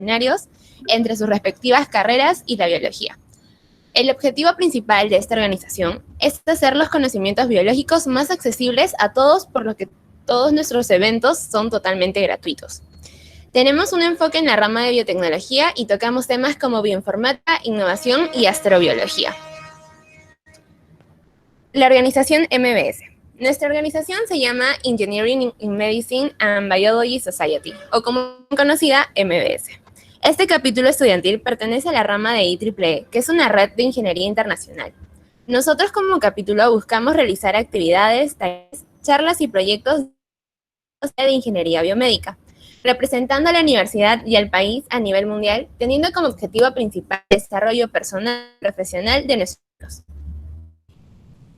interdisciplinarios entre sus respectivas carreras y la biología. El objetivo principal de esta organización es hacer los conocimientos biológicos más accesibles a todos, por lo que todos nuestros eventos son totalmente gratuitos. Tenemos un enfoque en la rama de biotecnología y tocamos temas como bioinformática, innovación y astrobiología. La organización MBS. Nuestra organización se llama Engineering in Medicine and Biology Society, o como conocida MBS. Este capítulo estudiantil pertenece a la rama de IEEE, que es una red de ingeniería internacional. Nosotros como capítulo buscamos realizar actividades, talleres, charlas y proyectos de ingeniería biomédica, representando a la universidad y al país a nivel mundial, teniendo como objetivo principal el desarrollo personal y profesional de nuestros.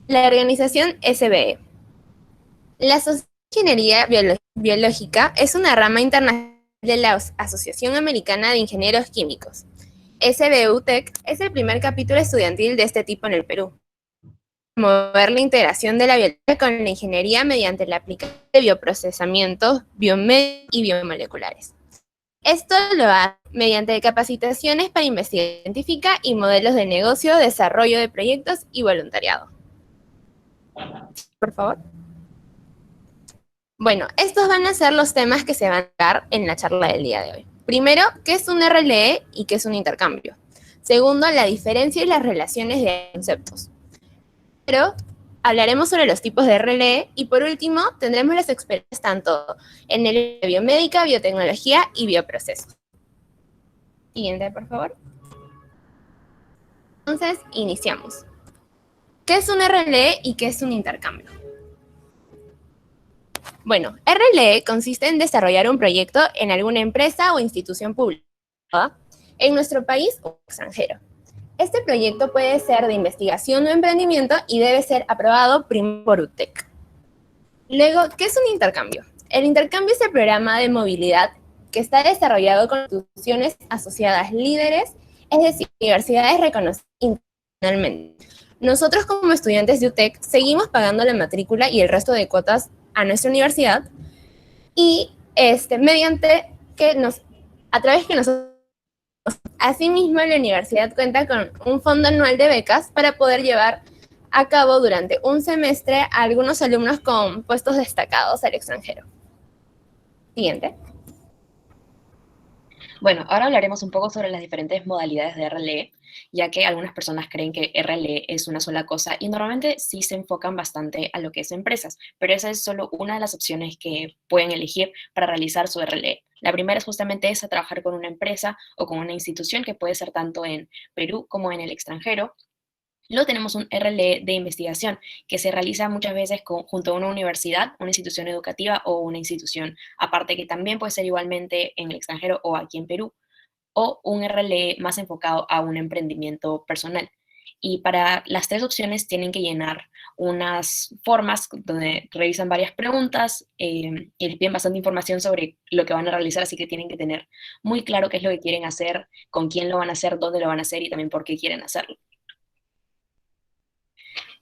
La organización SBE. La Sociedad de Ingeniería Biológica es una rama internacional de la Asociación Americana de Ingenieros Químicos. SBUTEC es el primer capítulo estudiantil de este tipo en el Perú. Promover la integración de la biología con la ingeniería mediante la aplicación de bioprocesamientos, biomédicos y biomoleculares. Esto lo hace mediante capacitaciones para investigación científica y modelos de negocio, desarrollo de proyectos y voluntariado. Por favor. Bueno, estos van a ser los temas que se van a dar en la charla del día de hoy. Primero, ¿qué es un RLE y qué es un intercambio? Segundo, la diferencia y las relaciones de conceptos. Pero hablaremos sobre los tipos de RLE y por último tendremos las experiencias tanto en el área de biomédica, biotecnología y bioprocesos. Siguiente, por favor. Entonces, iniciamos. ¿Qué es un RLE y qué es un intercambio? Bueno, RLE consiste en desarrollar un proyecto en alguna empresa o institución pública, en nuestro país o extranjero. Este proyecto puede ser de investigación o emprendimiento y debe ser aprobado primero por UTEC. Luego, ¿qué es un intercambio? El intercambio es el programa de movilidad que está desarrollado con instituciones asociadas líderes, es decir, universidades reconocidas internacionalmente. Nosotros como estudiantes de UTEC seguimos pagando la matrícula y el resto de cuotas a nuestra universidad y a través que nosotros. Asimismo, la universidad cuenta con un fondo anual de becas para poder llevar a cabo durante un semestre a algunos alumnos con puestos destacados al extranjero. Siguiente. Bueno, ahora hablaremos un poco sobre las diferentes modalidades de RLE, ya que algunas personas creen que RLE es una sola cosa y normalmente sí se enfocan bastante a lo que es empresas, pero esa es solo una de las opciones que pueden elegir para realizar su RLE. La primera es justamente esa, trabajar con una empresa o con una institución que puede ser tanto en Perú como en el extranjero. Luego tenemos un RLE de investigación que se realiza muchas veces junto a una universidad, una institución educativa o una institución aparte que también puede ser igualmente en el extranjero o aquí en Perú, o un RLE más enfocado a un emprendimiento personal. Y para las tres opciones tienen que llenar unas formas donde revisan varias preguntas y les piden bastante información sobre lo que van a realizar, así que tienen que tener muy claro qué es lo que quieren hacer, con quién lo van a hacer, dónde lo van a hacer y también por qué quieren hacerlo.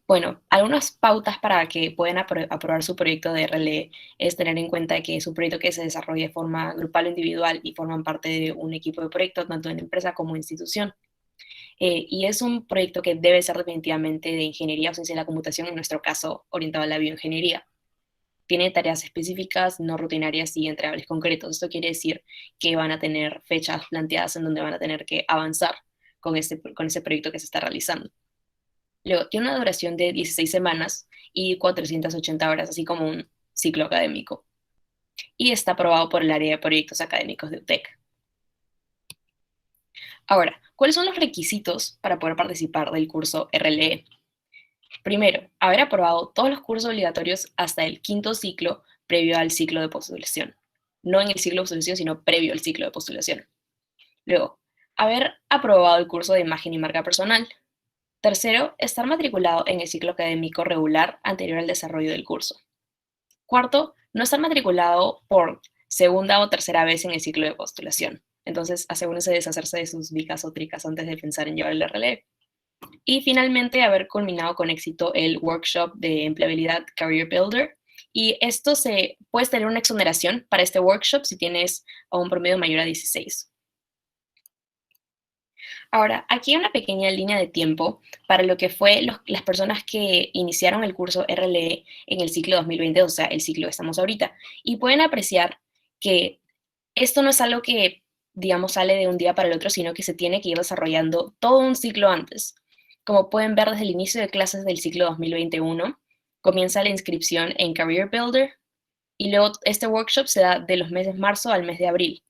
Bueno, algunas pautas para que puedan aprobar su proyecto de RLE es tener en cuenta que es un proyecto que se desarrolla de forma grupal o individual y forman parte de un equipo de proyecto, tanto en empresa como en institución. Y es un proyecto que debe ser definitivamente de ingeniería o ciencia de la computación, en nuestro caso orientado a la bioingeniería. Tiene tareas específicas, no rutinarias y entregables concretos. Esto quiere decir que van a tener fechas planteadas en donde van a tener que avanzar con ese proyecto que se está realizando. Luego, tiene una duración de 16 semanas y 480 horas, así como un ciclo académico. Y está aprobado por el área de proyectos académicos de UTEC. Ahora, ¿cuáles son los requisitos para poder participar del curso RLE? Primero, haber aprobado todos los cursos obligatorios hasta el quinto ciclo previo al ciclo de postulación. No en el ciclo de postulación, sino previo al ciclo de postulación. Luego, haber aprobado el curso de imagen y marca personal. Tercero, estar matriculado en el ciclo académico regular anterior al desarrollo del curso. Cuarto, no estar matriculado por segunda o tercera vez en el ciclo de postulación. Entonces, asegúrense de deshacerse de sus vicas o tricas antes de pensar en llevar el RLE. Y finalmente, haber culminado con éxito el workshop de empleabilidad Career Builder. Y esto puedes tener una exoneración para este workshop si tienes un promedio mayor a 16. Ahora, aquí hay una pequeña línea de tiempo para lo que fue las personas que iniciaron el curso RLE en el ciclo 2022, o sea, el ciclo que estamos ahorita, y pueden apreciar que esto no es algo que, digamos, sale de un día para el otro, sino que se tiene que ir desarrollando todo un ciclo antes. Como pueden ver desde el inicio de clases del ciclo 2021, comienza la inscripción en Career Builder y luego este workshop se da de los meses marzo al mes de abril.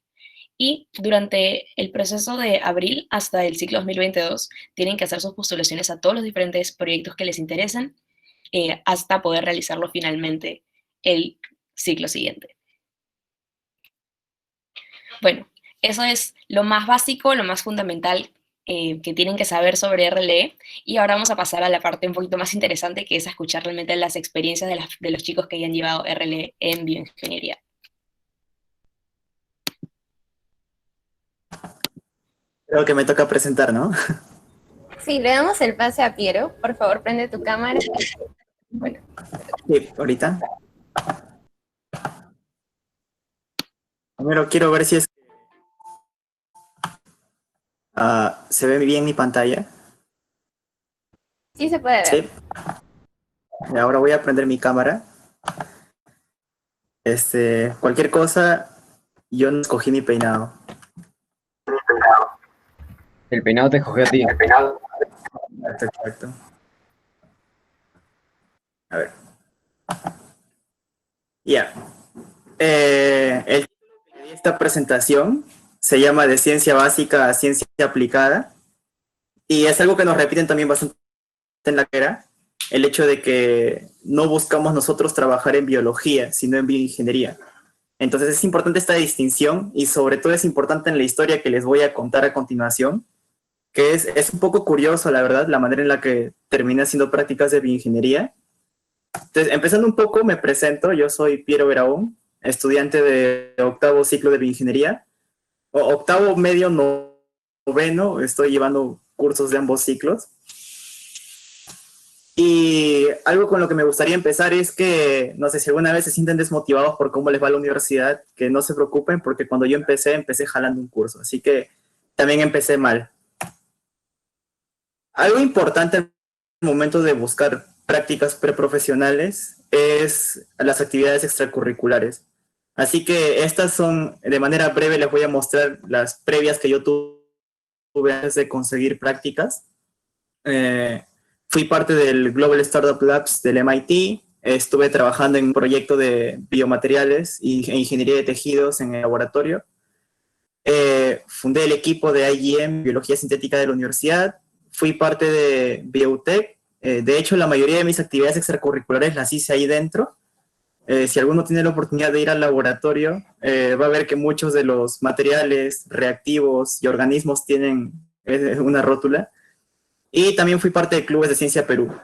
Y durante el proceso de abril hasta el ciclo 2022 tienen que hacer sus postulaciones a todos los diferentes proyectos que les interesen hasta poder realizarlo finalmente el ciclo siguiente. Bueno, eso es lo más básico, lo más fundamental que tienen que saber sobre RLE. Y ahora vamos a pasar a la parte un poquito más interesante, que es a escuchar realmente las experiencias de los chicos que hayan llevado RLE en bioingeniería. Creo que me toca presentar, ¿no? Sí, le damos el pase a Piero. Por favor, prende tu cámara. Bueno. Sí, ahorita. Primero quiero ver si es... ¿se ve bien mi pantalla? Sí se puede ver. Sí. Y ahora voy a prender mi cámara. Cualquier cosa, yo no escogí mi peinado. El peinado te escogió a ti. Exacto. A ver. Ya. El título de esta presentación se llama De Ciencia Básica a Ciencia Aplicada. Y es algo que nos repiten también bastante en la carrera. El hecho de que no buscamos nosotros trabajar en biología, sino en bioingeniería. Entonces es importante esta distinción y sobre todo es importante en la historia que les voy a contar a continuación, que es un poco curioso, la verdad, la manera en la que terminé haciendo prácticas de bioingeniería. Entonces, empezando un poco, me presento, yo soy Piero Veraón, estudiante de octavo ciclo de bioingeniería, octavo medio noveno, estoy llevando cursos de ambos ciclos. Y algo con lo que me gustaría empezar es que, no sé, si alguna vez se sienten desmotivados por cómo les va a la universidad, que no se preocupen, porque cuando yo empecé jalando un curso, así que también empecé mal. Algo importante al momento de buscar prácticas preprofesionales es las actividades extracurriculares. Así que estas son, de manera breve les voy a mostrar las previas que yo tuve antes de conseguir prácticas. Fui parte del Global Startup Labs del MIT, estuve trabajando en un proyecto de biomateriales e ingeniería de tejidos en el laboratorio. Fundé el equipo de IGM, Biología Sintética de la universidad, fui parte de Biotech. De hecho, la mayoría de mis actividades extracurriculares las hice ahí dentro. Si alguno tiene la oportunidad de ir al laboratorio, va a ver que muchos de los materiales reactivos y organismos tienen una rótula. Y también fui parte de clubes de Ciencia Perú.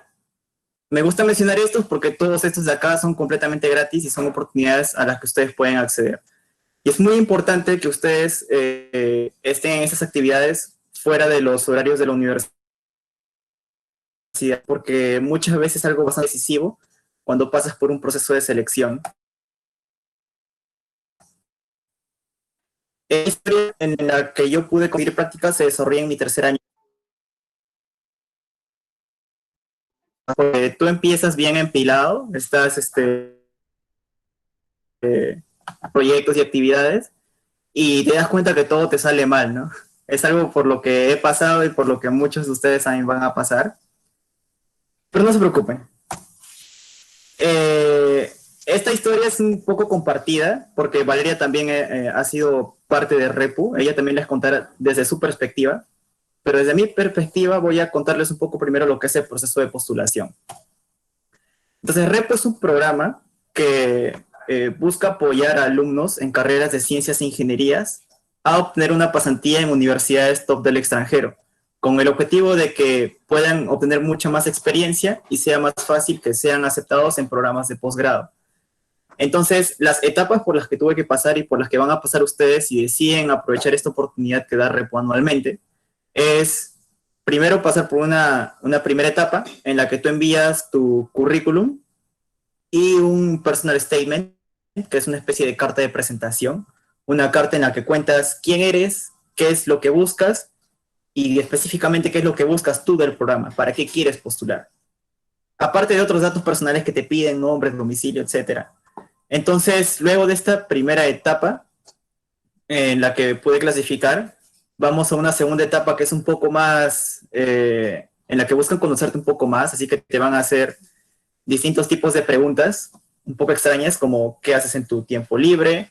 Me gusta mencionar estos porque todos estos de acá son completamente gratis y son oportunidades a las que ustedes pueden acceder. Y es muy importante que ustedes estén en esas actividades fuera de los horarios de la universidad, porque muchas veces es algo bastante decisivo cuando pasas por un proceso de selección. Esta historia en la que yo pude conseguir prácticas se desarrolla en mi tercer año. Porque tú empiezas bien empilado, estás proyectos y actividades, y te das cuenta que todo te sale mal, ¿no? Es algo por lo que he pasado y por lo que muchos de ustedes también van a pasar. Pero no se preocupen. Esta historia es un poco compartida, porque Valeria también ha sido parte de Repu, ella también les contará desde su perspectiva, pero desde mi perspectiva voy a contarles un poco primero lo que es el proceso de postulación. Entonces, Repu es un programa que busca apoyar a alumnos en carreras de ciencias e ingenierías a obtener una pasantía en universidades top del extranjero, con el objetivo de que puedan obtener mucha más experiencia y sea más fácil que sean aceptados en programas de posgrado. Entonces, las etapas por las que tuve que pasar y por las que van a pasar ustedes si deciden aprovechar esta oportunidad que da Repu anualmente, es primero pasar por una primera etapa en la que tú envías tu currículum y un personal statement, que es una especie de carta de presentación, una carta en la que cuentas quién eres, qué es lo que buscas y específicamente qué es lo que buscas tú del programa, para qué quieres postular. Aparte de otros datos personales que te piden, nombre, domicilio, etcétera. Entonces, luego de esta primera etapa en la que pude clasificar, vamos a una segunda etapa que es un poco más, en la que buscan conocerte un poco más, así que te van a hacer distintos tipos de preguntas un poco extrañas, como qué haces en tu tiempo libre,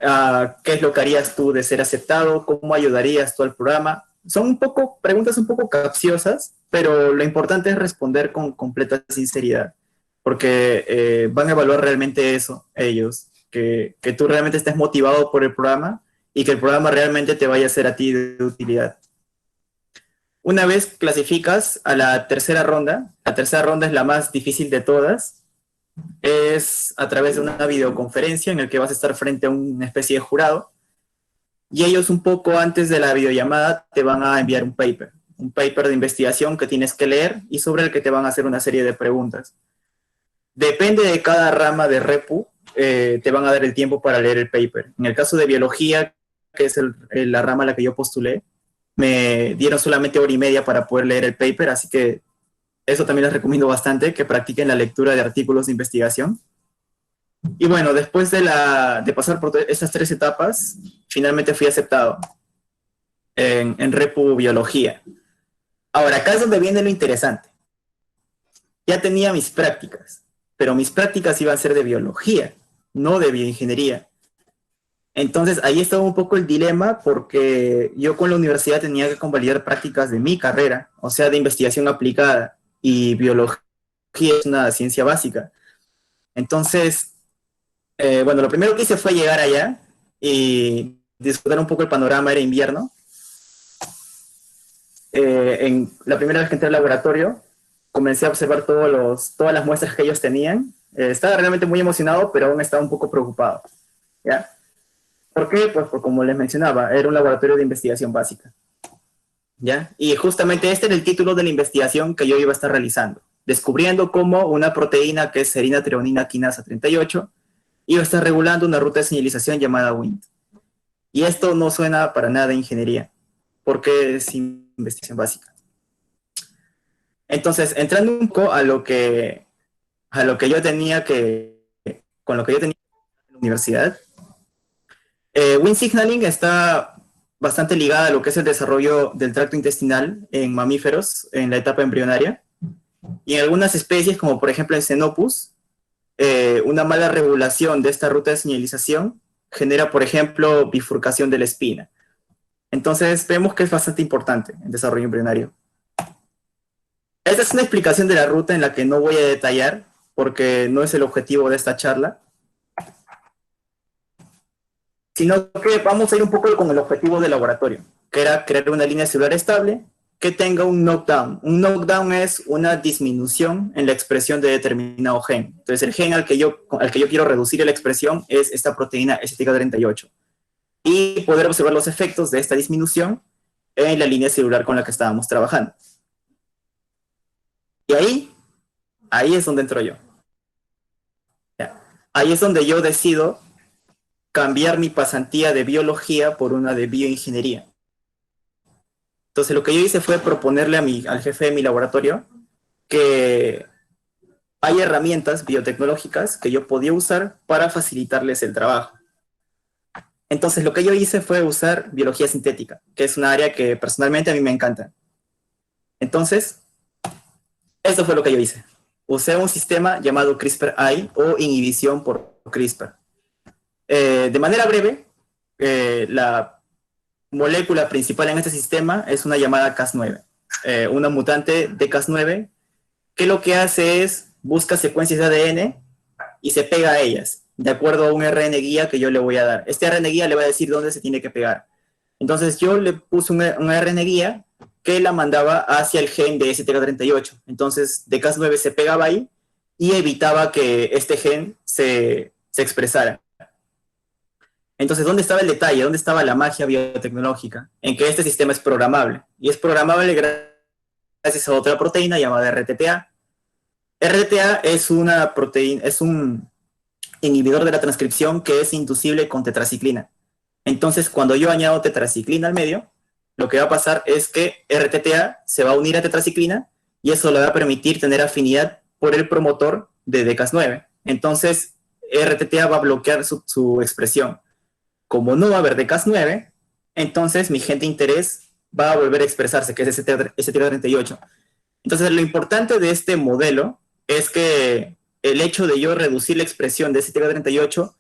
qué es lo que harías tú de ser aceptado, cómo ayudarías tú al programa. Son preguntas un poco capciosas, pero lo importante es responder con completa sinceridad, porque van a evaluar realmente eso, ellos, que tú realmente estés motivado por el programa y que el programa realmente te vaya a ser a ti de utilidad. Una vez clasificas a la tercera ronda es la más difícil de todas, es a través de una videoconferencia en la que vas a estar frente a una especie de jurado, y ellos un poco antes de la videollamada te van a enviar un paper de investigación que tienes que leer y sobre el que te van a hacer una serie de preguntas. Depende de cada rama de Repu, te van a dar el tiempo para leer el paper. En el caso de biología, que es la rama a la que yo postulé, me dieron solamente 1 hora y media para poder leer el paper, así que eso también les recomiendo bastante, que practiquen la lectura de artículos de investigación. Y bueno, después de pasar por estas 3 etapas, finalmente fui aceptado en Repu Biología. Ahora, acá es donde viene lo interesante. Ya tenía mis prácticas, pero mis prácticas iban a ser de biología, no de bioingeniería. Entonces, ahí estaba un poco el dilema, porque yo con la universidad tenía que convalidar prácticas de mi carrera, o sea, de investigación aplicada, y biología es una ciencia básica. Entonces, bueno, lo primero que hice fue llegar allá y disfrutar un poco el panorama. Era invierno. En la primera vez que entré al laboratorio, comencé a observar todas las muestras que ellos tenían. Estaba realmente muy emocionado, pero aún estaba un poco preocupado, ¿ya? ¿Por qué? Pues como les mencionaba, era un laboratorio de investigación básica, ¿ya? Y justamente este era el título de la investigación que yo iba a estar realizando, descubriendo cómo una proteína que es serina treonina quinasa 38 iba a estar regulando una ruta de señalización llamada Wnt. Y esto no suena para nada de ingeniería, porque es investigación básica. Entonces, entrando un poco a lo que yo tenía con lo que yo tenía en la universidad, Wnt signaling está bastante ligada a lo que es el desarrollo del tracto intestinal en mamíferos en la etapa embrionaria, y en algunas especies, como por ejemplo en Xenopus, una mala regulación de esta ruta de señalización genera, por ejemplo, bifurcación de la espina. Entonces, vemos que es bastante importante el desarrollo embrionario. Esta es una explicación de la ruta en la que no voy a detallar, porque no es el objetivo de esta charla, sino que vamos a ir un poco con el objetivo del laboratorio, que era crear una línea celular estable que tenga un knockdown. Un knockdown es una disminución en la expresión de determinado gen. Entonces, el gen al que yo quiero reducir la expresión es esta proteína STK38. Y poder observar los efectos de esta disminución en la línea celular con la que estábamos trabajando. Y ahí es donde entro yo. Ahí es donde yo decido cambiar mi pasantía de biología por una de bioingeniería. Entonces, lo que yo hice fue proponerle al jefe de mi laboratorio que hay herramientas biotecnológicas que yo podía usar para facilitarles el trabajo. Entonces, lo que yo hice fue usar biología sintética, que es una área que personalmente a mí me encanta. Entonces, esto fue lo que yo hice. Usé un sistema llamado CRISPR-I, o inhibición por CRISPR. De manera breve, la molécula principal en este sistema es una llamada Cas9, una mutante de Cas9, que lo que hace es busca secuencias de ADN y se pega a ellas, de acuerdo a un RN guía que yo le voy a dar. Este RN guía le va a decir dónde se tiene que pegar. Entonces yo le puse un RN guía que la mandaba hacia el gen de STK38. Entonces de Cas9 se pegaba ahí y evitaba que este gen se expresara. Entonces, ¿dónde estaba el detalle? ¿Dónde estaba la magia biotecnológica? En que este sistema es programable. Y es programable gracias a otra proteína llamada RTTA. RTTA es una proteína, es un inhibidor de la transcripción que es inducible con tetraciclina. Entonces, cuando yo añado tetraciclina al medio, lo que va a pasar es que RTTA se va a unir a tetraciclina y eso le va a permitir tener afinidad por el promotor de DCAS9. Entonces, RTTA va a bloquear su expresión. Como no va a haber DCAS9, entonces mi gente de interés va a volver a expresarse, que es STK38. Entonces, lo importante de este modelo es que el hecho de yo reducir la expresión de STK38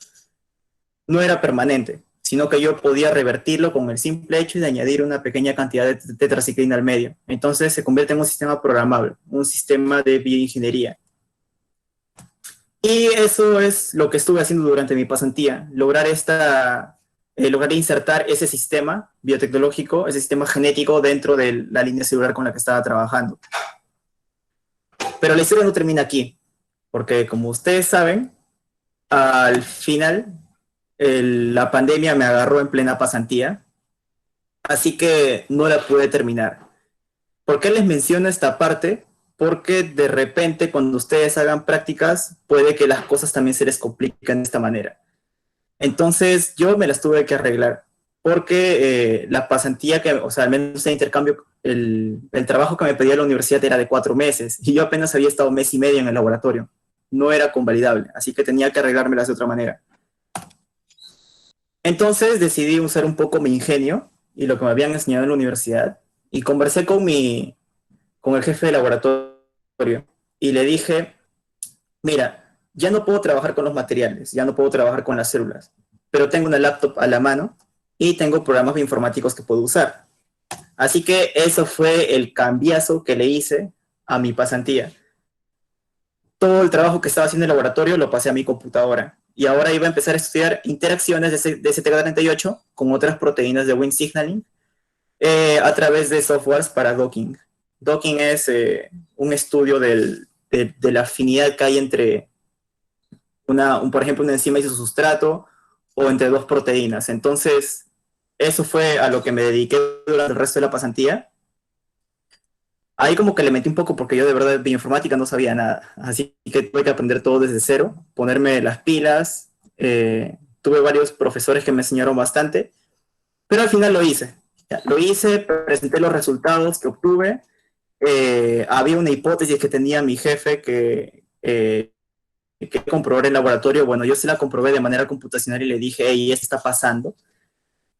no era permanente, sino que yo podía revertirlo con el simple hecho de añadir una pequeña cantidad de tetraciclina al medio. Entonces se convierte en un sistema programable, un sistema de bioingeniería. Y eso es lo que estuve haciendo durante mi pasantía, lograr insertar ese sistema biotecnológico, ese sistema genético dentro de la línea celular con la que estaba trabajando. Pero la historia no termina aquí, porque como ustedes saben, al final la pandemia me agarró en plena pasantía, así que no la pude terminar. ¿Por qué les menciono esta parte? Porque de repente cuando ustedes hagan prácticas puede que las cosas también se les compliquen de esta manera. Entonces yo me las tuve que arreglar, porque la pasantía, o sea, al menos el intercambio, el trabajo que me pedía la universidad era de 4 meses, y yo apenas había estado 1 mes y medio en el laboratorio. No era convalidable, así que tenía que arreglármelas de otra manera. Entonces decidí usar un poco mi ingenio y lo que me habían enseñado en la universidad, y conversé con el jefe de laboratorio, y le dije, mira, ya no puedo trabajar con los materiales, ya no puedo trabajar con las células, pero tengo una laptop a la mano y tengo programas informáticos que puedo usar. Así que eso fue el cambiazo que le hice a mi pasantía. Todo el trabajo que estaba haciendo en el laboratorio lo pasé a mi computadora, y ahora iba a empezar a estudiar interacciones de STK38 con otras proteínas de Wnt signaling a través de softwares para docking. Docking es un estudio de la afinidad que hay entre, por ejemplo, una enzima y su sustrato, o entre 2 proteínas. Entonces, eso fue a lo que me dediqué durante el resto de la pasantía. Ahí como que le metí un poco porque yo de verdad de bioinformática no sabía nada. Así que tuve que aprender todo desde cero, ponerme las pilas. Tuve varios profesores que me enseñaron bastante, pero al final lo hice. Lo hice, presenté los resultados que obtuve. Había una hipótesis que tenía mi jefe que comprobar en el laboratorio. Bueno, yo se la comprobé de manera computacional y le dije, hey, esto está pasando.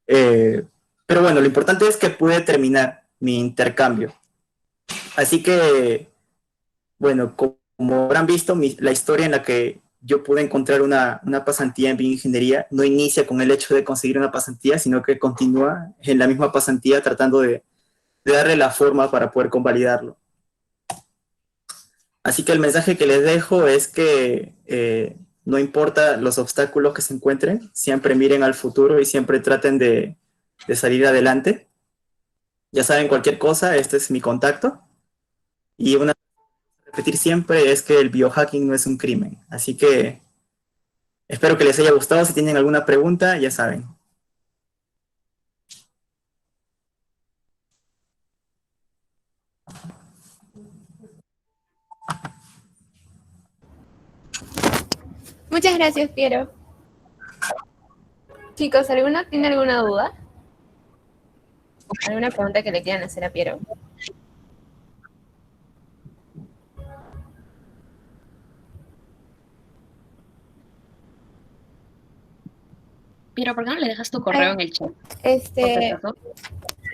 Pero bueno, lo importante es que pude terminar mi intercambio. Así que, bueno, como habrán visto, la historia en la que yo pude encontrar una pasantía en bioingeniería no inicia con el hecho de conseguir una pasantía, sino que continúa en la misma pasantía tratando de darle la forma para poder convalidarlo. Así que el mensaje que les dejo es que no importa los obstáculos que se encuentren, siempre miren al futuro y siempre traten de salir adelante. Ya saben, cualquier cosa, este es mi contacto. Y una repetir siempre es que el biohacking no es un crimen. Así que espero que les haya gustado. Si tienen alguna pregunta, ya saben. Muchas gracias, Piero. Chicos, ¿alguno tiene alguna duda? ¿Alguna pregunta que le quieran hacer a Piero? Piero, ¿por qué no le dejas tu correo en el chat?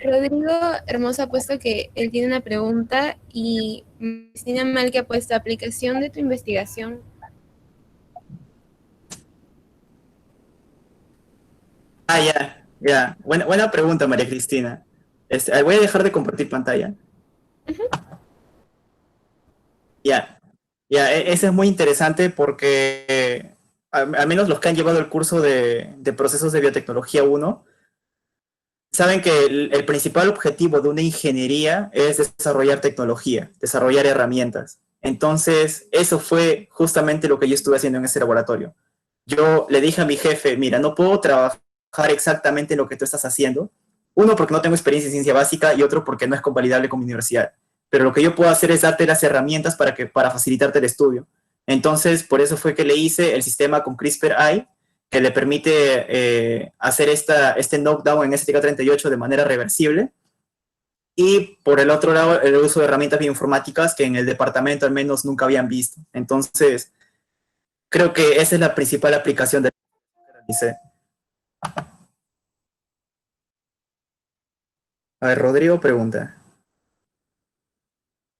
Rodrigo Hermoso ha puesto que él tiene una pregunta, y Cristina Mal que ha puesto aplicación de tu investigación. Ya. Buena pregunta, María Cristina. Voy a dejar de compartir pantalla. Ya, eso es muy interesante porque al menos los que han llevado el curso de procesos de biotecnología 1 saben que el principal objetivo de una ingeniería es desarrollar tecnología, desarrollar herramientas. Entonces, eso fue justamente lo que yo estuve haciendo en ese laboratorio. Yo le dije a mi jefe, mira, no puedo trabajar exactamente lo que tú estás haciendo. Uno, porque no tengo experiencia en ciencia básica, y otro, porque no es convalidable con mi universidad. Pero lo que yo puedo hacer es darte las herramientas para facilitarte el estudio. Entonces, por eso fue que le hice el sistema con CRISPR-AI, que le permite hacer este knockdown en STK38 de manera reversible, y por el otro lado el uso de herramientas bioinformáticas que en el departamento al menos nunca habían visto. Entonces, creo que esa es la principal aplicación de lo que realicé. A ver, Rodrigo pregunta,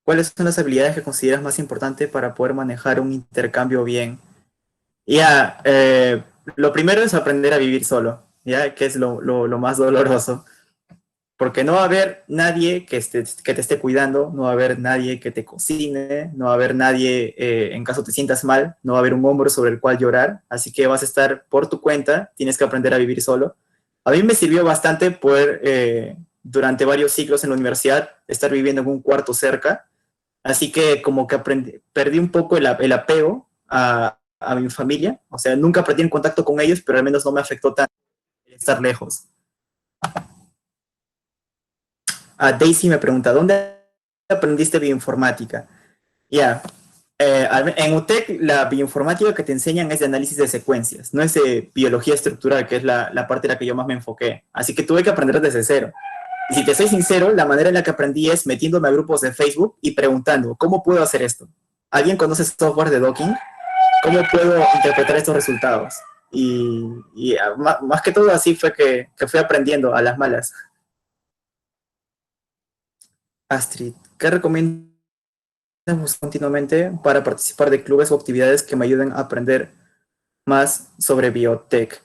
¿cuáles son las habilidades que consideras más importantes para poder manejar un intercambio bien? Ya, lo primero es aprender a vivir solo, ya, que es lo más doloroso. Porque no va a haber nadie que te esté cuidando, no va a haber nadie que te cocine, no va a haber nadie, en caso te sientas mal, no va a haber un hombro sobre el cual llorar, así que vas a estar por tu cuenta, tienes que aprender a vivir solo. A mí me sirvió bastante poder, durante varios ciclos en la universidad, estar viviendo en un cuarto cerca, así que como que perdí un poco el apego a mi familia, o sea, nunca perdí en contacto con ellos, pero al menos no me afectó tanto estar lejos. Daisy me pregunta, ¿dónde aprendiste bioinformática? Ya, en UTEC la bioinformática que te enseñan es de análisis de secuencias, no es de biología estructural, que es la parte en la que yo más me enfoqué. Así que tuve que aprender desde cero. Y si te soy sincero, la manera en la que aprendí es metiéndome a grupos de Facebook y preguntando, ¿cómo puedo hacer esto? ¿Alguien conoce software de docking? ¿Cómo puedo interpretar estos resultados? Y más que todo así fue que fui aprendiendo a las malas. Astrid, ¿qué recomiendas continuamente para participar de clubes o actividades que me ayuden a aprender más sobre biotech?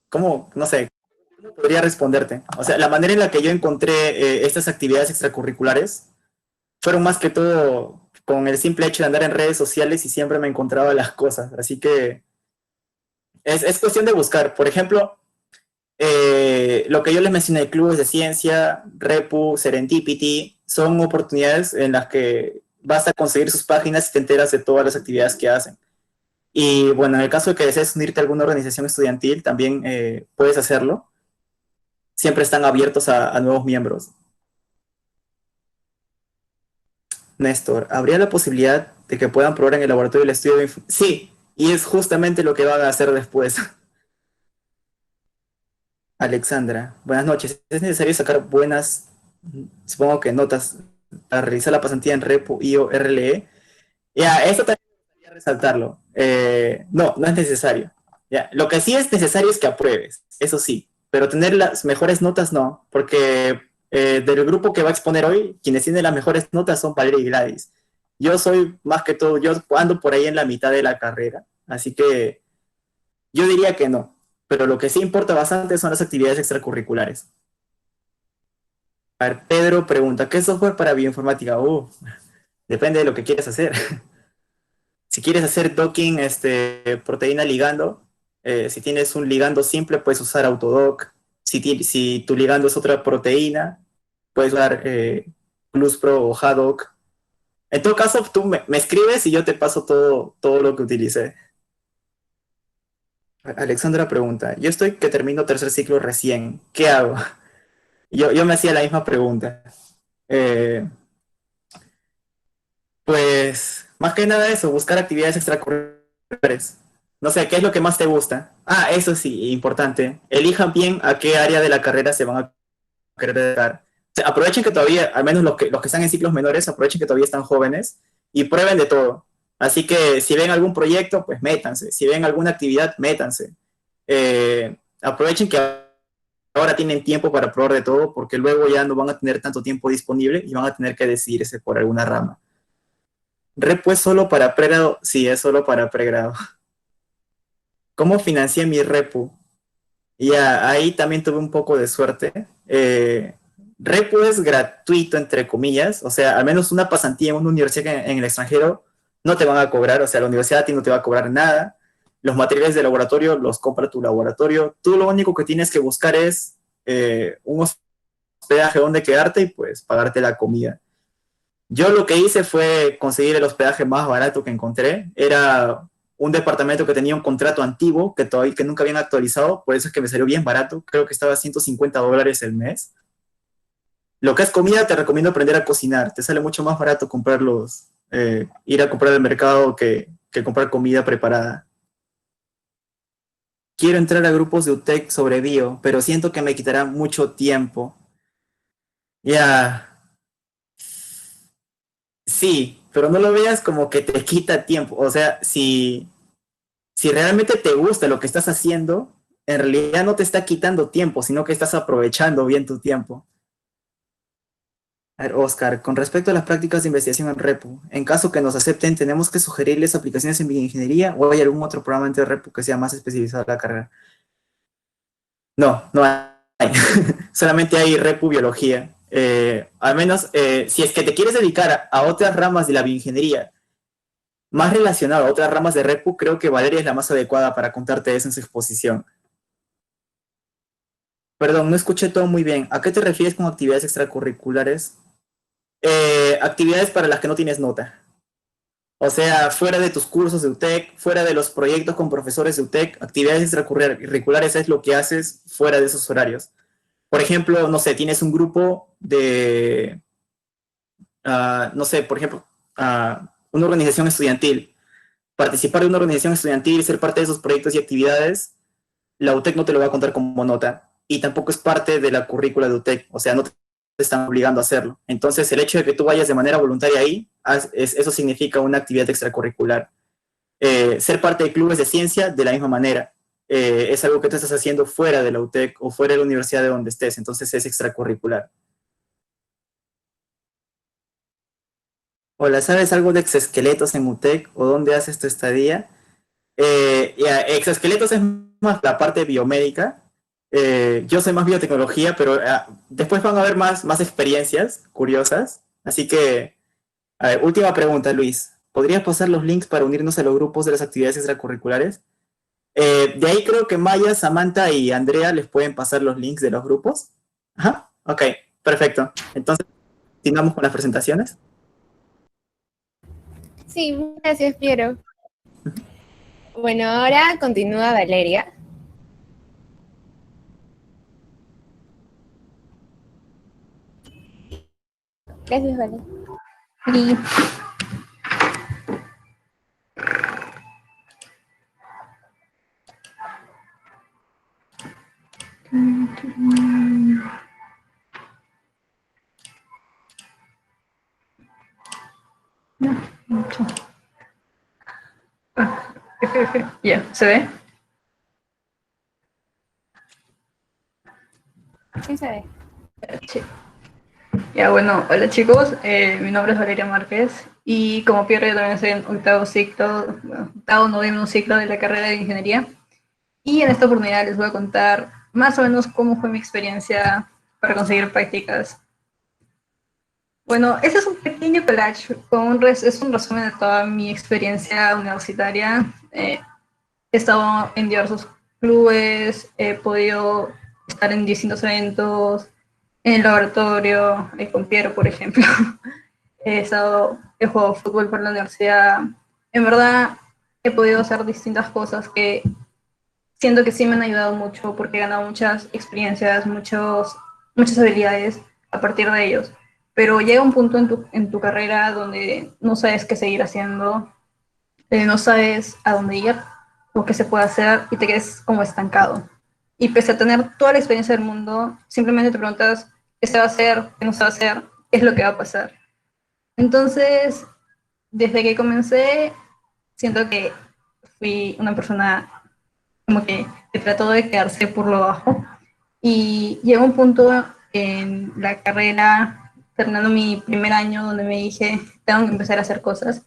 ¿Cómo? No sé, ¿cómo podría responderte? O sea, la manera en la que yo encontré estas actividades extracurriculares fueron más que todo con el simple hecho de andar en redes sociales y siempre me encontraba las cosas. Así que es cuestión de buscar. Por ejemplo, lo que yo les mencioné, clubes de ciencia, Repu, Serendipity, son oportunidades en las que basta conseguir sus páginas y te enteras de todas las actividades que hacen. Y bueno, en el caso de que desees unirte a alguna organización estudiantil, también puedes hacerlo. Siempre están abiertos a nuevos miembros. Néstor, ¿habría la posibilidad de que puedan probar en el laboratorio el estudio de... Sí, y es justamente lo que van a hacer después. Alexandra, buenas noches. ¿Es necesario sacar buenas, supongo que notas, para realizar la pasantía en Repo, IO, RLE? Ya, esto también me gustaría resaltarlo. No, no es necesario. Ya, lo que sí es necesario es que apruebes, eso sí, pero tener las mejores notas no, porque del grupo que va a exponer hoy, quienes tienen las mejores notas son Valeria y Gladys. Yo soy más que todo, yo ando por ahí en la mitad de la carrera, así que yo diría que no, pero lo que sí importa bastante son las actividades extracurriculares. A ver, Pedro pregunta, ¿qué software para bioinformática? Depende de lo que quieras hacer. Si quieres hacer docking, proteína ligando, si tienes un ligando simple, puedes usar Autodoc. Si tu ligando es otra proteína, puedes usar Gluspro o Haddock. En todo caso, tú me escribes y yo te paso todo lo que utilicé. Alexandra pregunta, yo estoy que termino tercer ciclo recién, ¿qué hago? Yo me hacía la misma pregunta. Eh, Pues, más que nada eso, buscar actividades extracurriculares. No sé, ¿qué es lo que más te gusta? Eso sí, importante. Elijan bien a qué área de la carrera se van a querer dedicar. O sea, aprovechen que todavía, al menos los que están en ciclos menores, aprovechen que todavía están jóvenes y prueben de todo. Así que si ven algún proyecto, pues métanse. Si ven alguna actividad, métanse. Aprovechen que ahora tienen tiempo para probar de todo, porque luego ya no van a tener tanto tiempo disponible y van a tener que decidirse por alguna rama. ¿Repo es solo para pregrado? Sí, es solo para pregrado. ¿Cómo financié mi repo? Ya, ahí también tuve un poco de suerte. Repo es gratuito, entre comillas, o sea, al menos una pasantía en una universidad en el extranjero no te van a cobrar, o sea, la universidad a ti no te va a cobrar nada. Los materiales de laboratorio los compra tu laboratorio. Tú lo único que tienes que buscar es un hospedaje donde quedarte y pues pagarte la comida. Yo lo que hice fue conseguir el hospedaje más barato que encontré. Era un departamento que tenía un contrato antiguo que nunca habían actualizado, por eso es que me salió bien barato. Creo que estaba a $150 el mes. Lo que es comida, te recomiendo aprender a cocinar. Te sale mucho más barato ir a comprar al mercado que comprar comida preparada. quiero entrar a grupos de UTEC sobre bio, pero siento que me quitará mucho tiempo. Ya, sí, pero no lo veas como que te quita tiempo. O sea, si realmente te gusta lo que estás haciendo, en realidad no te está quitando tiempo, sino que estás aprovechando bien tu tiempo. A ver, Oscar, con respecto a las prácticas de investigación en REPU, en caso que nos acepten, ¿tenemos que sugerirles aplicaciones en bioingeniería o hay algún otro programa entre REPU que sea más especializado en la carrera? No, no hay. Solamente hay REPU biología. Al menos, si es que te quieres dedicar a otras ramas de la bioingeniería, más relacionado a otras ramas de REPU, creo que Valeria es la más adecuada para contarte eso en su exposición. Perdón, no escuché todo muy bien. ¿A qué te refieres con actividades extracurriculares? Actividades para las que no tienes nota. O sea, fuera de tus cursos de UTEC, fuera de los proyectos con profesores de UTEC, actividades extracurriculares es lo que haces fuera de esos horarios. Por ejemplo, no sé, tienes un grupo de, no sé, por ejemplo, una organización estudiantil. Participar de una organización estudiantil, ser parte de esos proyectos y actividades, la UTEC no te lo va a contar como nota y tampoco es parte de la currícula de UTEC, o sea, no te están obligando a hacerlo. Entonces, el hecho de que tú vayas de manera voluntaria ahí, eso significa una actividad extracurricular. Ser parte de clubes de ciencia, de la misma manera. Es algo que tú estás haciendo fuera de la UTEC o fuera de la universidad de donde estés, entonces es extracurricular. Hola, ¿sabes algo de exoesqueletos en UTEC o dónde haces tu estadía? Exoesqueletos es más la parte biomédica. Yo soy más biotecnología, pero después van a haber más experiencias curiosas. Así que, a ver, última pregunta, Luis. ¿Podrías pasar los links para unirnos a los grupos de las actividades extracurriculares? De ahí creo que Maya, Samantha y Andrea les pueden pasar los links de los grupos. Ajá, ok, perfecto. Entonces, continuamos con las presentaciones. Sí, gracias, Piero. Bueno, ahora continúa Valeria. Gracias, Valeria. Y no, mucho. Ya, ¿se ve? Sí, se ve. Sí. Ya, bueno, hola chicos, mi nombre es Valeria Márquez y como Pierre yo también estoy en octavo ciclo, octavo, noveno ciclo de la carrera de ingeniería y en esta oportunidad les voy a contar más o menos cómo fue mi experiencia para conseguir prácticas. Bueno, ese es un pequeño collage, es un resumen de toda mi experiencia universitaria. He estado en diversos clubes, he podido estar en distintos eventos, en el laboratorio, con Piero, por ejemplo. He jugado fútbol por la universidad. En verdad, he podido hacer distintas cosas que siento que sí me han ayudado mucho porque he ganado muchas experiencias, muchas habilidades a partir de ellos. Pero llega un punto en tu carrera donde no sabes qué seguir haciendo, no sabes a dónde ir o qué se puede hacer y te quedas como estancado. Y pese a tener toda la experiencia del mundo, simplemente te preguntas qué se va a hacer, qué no se va a hacer, qué es lo que va a pasar. Entonces, desde que comencé, siento que fui una persona como que trató de quedarse por lo bajo. Y llegó un punto en la carrera, terminando mi primer año, donde me dije, tengo que empezar a hacer cosas,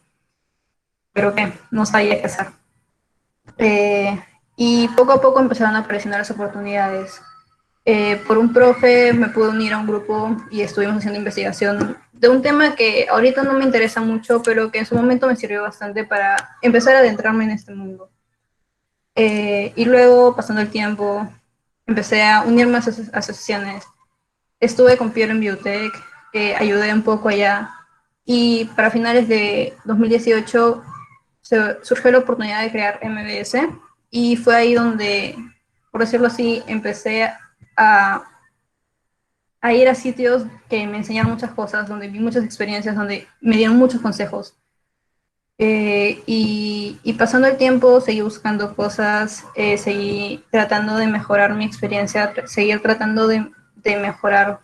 pero que no sabía qué hacer. Y poco a poco empezaron a aparecer las oportunidades. Por un profe me pude unir a un grupo y estuvimos haciendo investigación de un tema que ahorita no me interesa mucho, pero que en su momento me sirvió bastante para empezar a adentrarme en este mundo. Y luego, pasando el tiempo, empecé a unirme a asociaciones. Estuve con Piero en Biotech, ayudé un poco allá. Y para finales de 2018 surgió la oportunidad de crear MBS y fue ahí donde, por decirlo así, empecé a, a ir a sitios que me enseñaron muchas cosas, donde vi muchas experiencias, donde me dieron muchos consejos. Y pasando el tiempo, seguí buscando cosas, seguí tratando de mejorar mi experiencia, seguir tratando de mejorar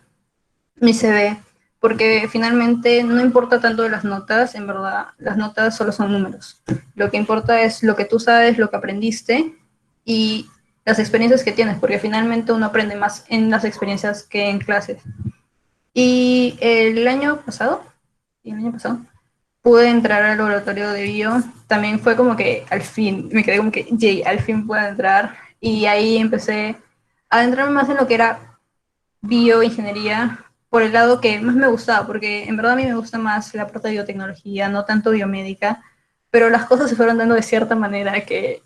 mi CV, porque finalmente no importa tanto de las notas, en verdad, las notas solo son números. Lo que importa es lo que tú sabes, lo que aprendiste y las experiencias que tienes, porque finalmente uno aprende más en las experiencias que en clases. Y el año pasado, pude entrar al laboratorio de bio. También fue como que al fin, me quedé como que, yay, al fin pude entrar. Y ahí empecé a adentrarme más en lo que era bioingeniería, por el lado que más me gustaba, porque en verdad a mí me gusta más la parte de biotecnología, no tanto biomédica, pero las cosas se fueron dando de cierta manera que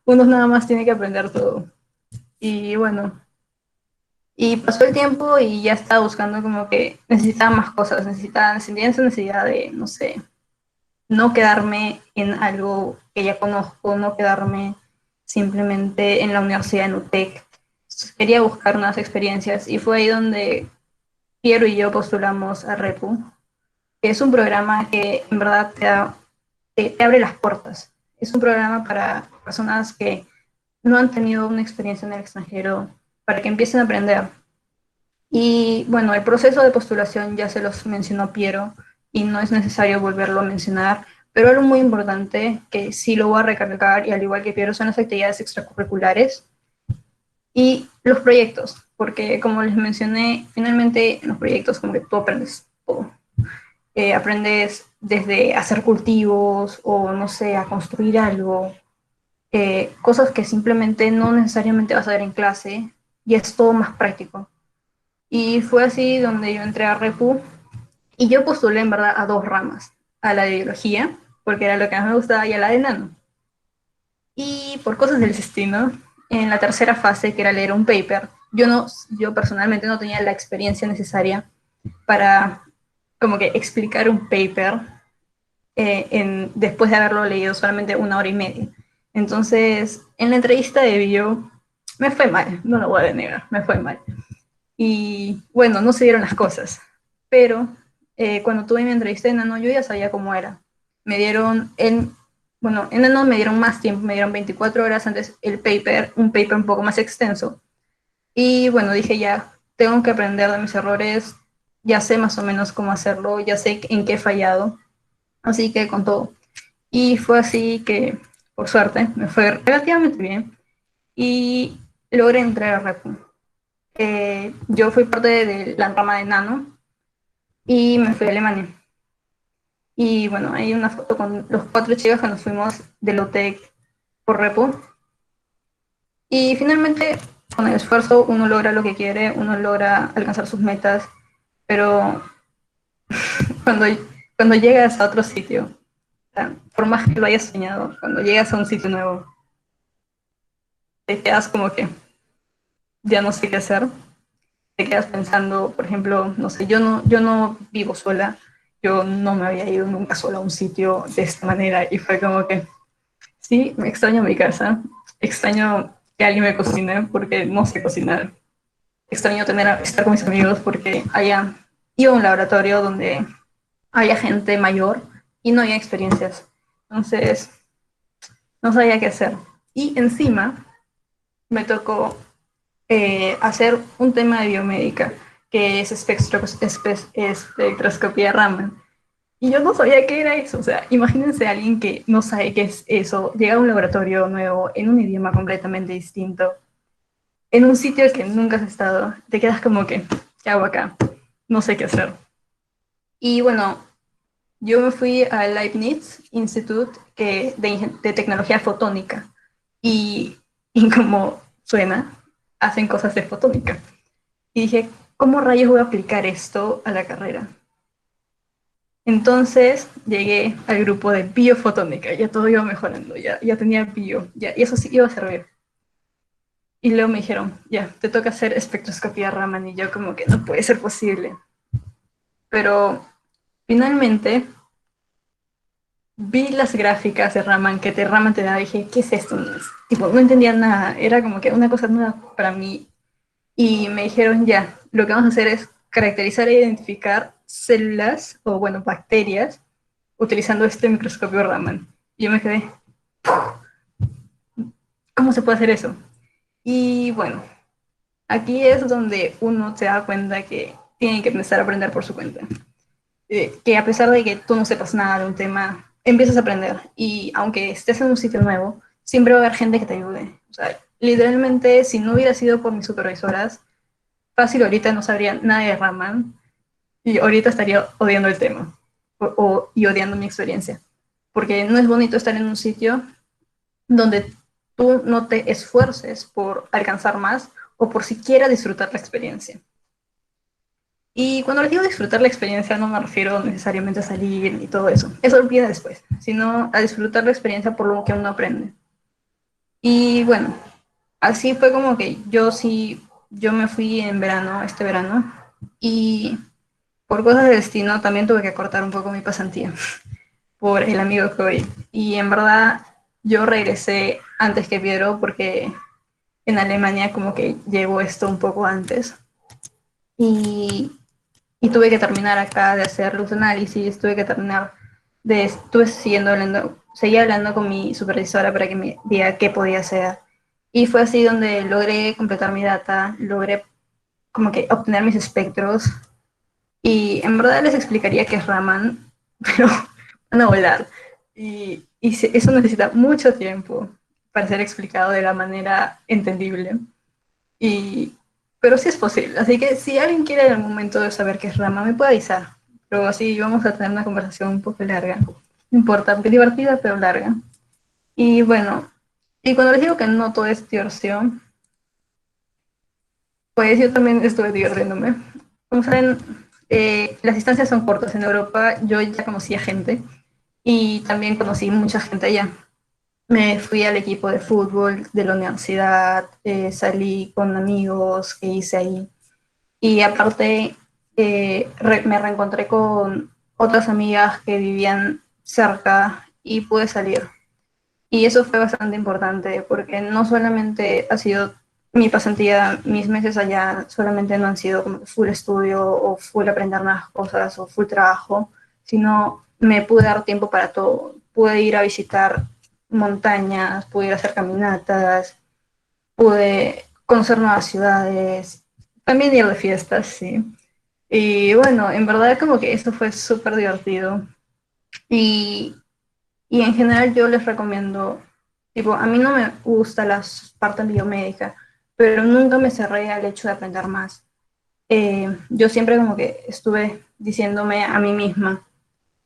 uno nada más tiene que aprender todo. Y bueno, y pasó el tiempo y ya estaba buscando como que necesitaba más cosas, sentía esa necesidad de, no sé, no quedarme en algo que ya conozco, no quedarme simplemente en la universidad en UTEC. Quería buscar nuevas experiencias y fue ahí donde Piero y yo postulamos a Repu, que es un programa que en verdad te abre las puertas. Es un programa para personas que no han tenido una experiencia en el extranjero, para que empiecen a aprender. Y bueno, el proceso de postulación ya se los mencionó Piero y no es necesario volverlo a mencionar, pero algo muy importante que sí lo voy a recalcar, y al igual que Piero, son las actividades extracurriculares y los proyectos, porque como les mencioné, finalmente en los proyectos como que tú aprendes todo. Aprendes desde hacer cultivos o no sé, a construir algo, cosas que simplemente no necesariamente vas a ver en clase y es todo más práctico. Y fue así donde yo entré a Repu y yo postulé en verdad a dos ramas, a la de biología, porque era lo que más me gustaba, y a la de nano. Y por cosas del destino, en la tercera fase, que era leer un paper, yo personalmente no tenía la experiencia necesaria para como que explicar un paper después de haberlo leído solamente 1 hora y media. Entonces, en la entrevista de bio, me fue mal, no lo voy a negar, me fue mal. Y bueno, no se dieron las cosas. Pero cuando tuve mi entrevista en Nano, yo ya sabía cómo era. Me dieron, bueno, en Nano me dieron más tiempo, me dieron 24 horas antes un paper un poco más extenso. Y bueno, dije ya, tengo que aprender de mis errores, ya sé más o menos cómo hacerlo, ya sé en qué he fallado. Así que con todo. Y fue así que, por suerte, me fue relativamente bien y logré entrar a Repu. Yo fui parte de la rama de Nano y me fui a Alemania. Y bueno, hay una foto con los 4 chicos que nos fuimos del UTEC por Repu. Y finalmente, con el esfuerzo, uno logra lo que quiere, uno logra alcanzar sus metas, pero cuando, cuando llegas a otro sitio, o sea, por más que lo hayas soñado, cuando llegas a un sitio nuevo, te quedas como que ya no sé qué hacer, te quedas pensando, por ejemplo, no sé, yo no vivo sola, yo no me había ido nunca sola a un sitio de esta manera y fue como que, sí, me extraño mi casa, extraño que alguien me cocine porque no sé cocinar, extraño estar con mis amigos porque allá iba a un laboratorio donde había gente mayor y no había experiencias, entonces no sabía qué hacer. Y encima me tocó hacer un tema de biomédica, que es espectroscopía Raman. Y yo no sabía qué era eso. O sea, imagínense a alguien que no sabe qué es eso, llega a un laboratorio nuevo, en un idioma completamente distinto, en un sitio que nunca has estado, te quedas como que, ¿qué hago acá? No sé qué hacer. Y bueno, yo me fui al Leibniz Institute de Tecnología Fotónica. Y, y como suena, hacen cosas de fotónica. Y dije, ¿cómo rayos voy a aplicar esto a la carrera? Entonces llegué al grupo de biofotónica, ya todo iba mejorando, ya tenía bio, y eso sí iba a servir. Y luego me dijeron, ya, te toca hacer espectroscopía Raman, y yo como que no puede ser posible. Pero finalmente vi las gráficas de Raman que Raman te daba y dije, ¿qué es esto? Tipo, no entendía nada, era como que una cosa nueva para mí. Y me dijeron, ya, lo que vamos a hacer es caracterizar e identificar células o, bueno, bacterias utilizando este microscopio Raman. Y yo me quedé, ¿cómo se puede hacer eso? Y bueno, aquí es donde uno se da cuenta que tiene que empezar a aprender por su cuenta. Que a pesar de que tú no sepas nada de un tema, empiezas a aprender. Y aunque estés en un sitio nuevo, siempre va a haber gente que te ayude. O sea, literalmente, si no hubiera sido por mis supervisoras, fácil ahorita no sabría nada de Raman y ahorita estaría odiando el tema y odiando mi experiencia. Porque no es bonito estar en un sitio donde tú no te esfuerces por alcanzar más o por siquiera disfrutar la experiencia. Y cuando les digo disfrutar la experiencia, no me refiero necesariamente a salir y todo eso. Eso viene después, sino a disfrutar la experiencia por lo que uno aprende. Y bueno, así fue como que yo me fui en verano, este verano, y por cosas del destino también tuve que cortar un poco mi pasantía por el amigo COVID. Y en verdad yo regresé antes que Piero porque en Alemania como que llegó esto un poco antes. Y tuve que terminar acá de hacer los análisis, tuve que terminar estuve seguí hablando con mi supervisora para que me diga qué podía hacer. Y fue así donde logré completar mi data, logré como que obtener mis espectros. Y en verdad les explicaría qué es Raman, pero van a volar. Eso necesita mucho tiempo para ser explicado de la manera entendible. Y, pero sí es posible. Así que si alguien quiere en algún momento de saber qué es Rama, me puede avisar. Pero así vamos a tener una conversación un poco larga. No importa, divertida, pero larga. Y bueno, y cuando les digo que no todo es diversión, pues yo también estuve divirtiéndome. Como saben, las distancias son cortas en Europa. Yo ya conocía gente y también conocí mucha gente allá. Me fui al equipo de fútbol de la universidad, salí con amigos que hice ahí. Y aparte, me reencontré con otras amigas que vivían cerca y pude salir. Y eso fue bastante importante porque no solamente ha sido mi pasantía, mis meses allá, solamente no han sido como full estudio o full aprender nuevas cosas o full trabajo, sino me pude dar tiempo para todo. Pude ir a visitar montañas, pude ir a hacer caminatas, pude conocer nuevas ciudades, también ir de fiestas, sí. Y bueno, en verdad como que esto fue súper divertido. Y, y en general yo les recomiendo, tipo, a mí no me gusta la parte biomédica, pero nunca me cerré al hecho de aprender más. Yo siempre como que estuve diciéndome a mí misma,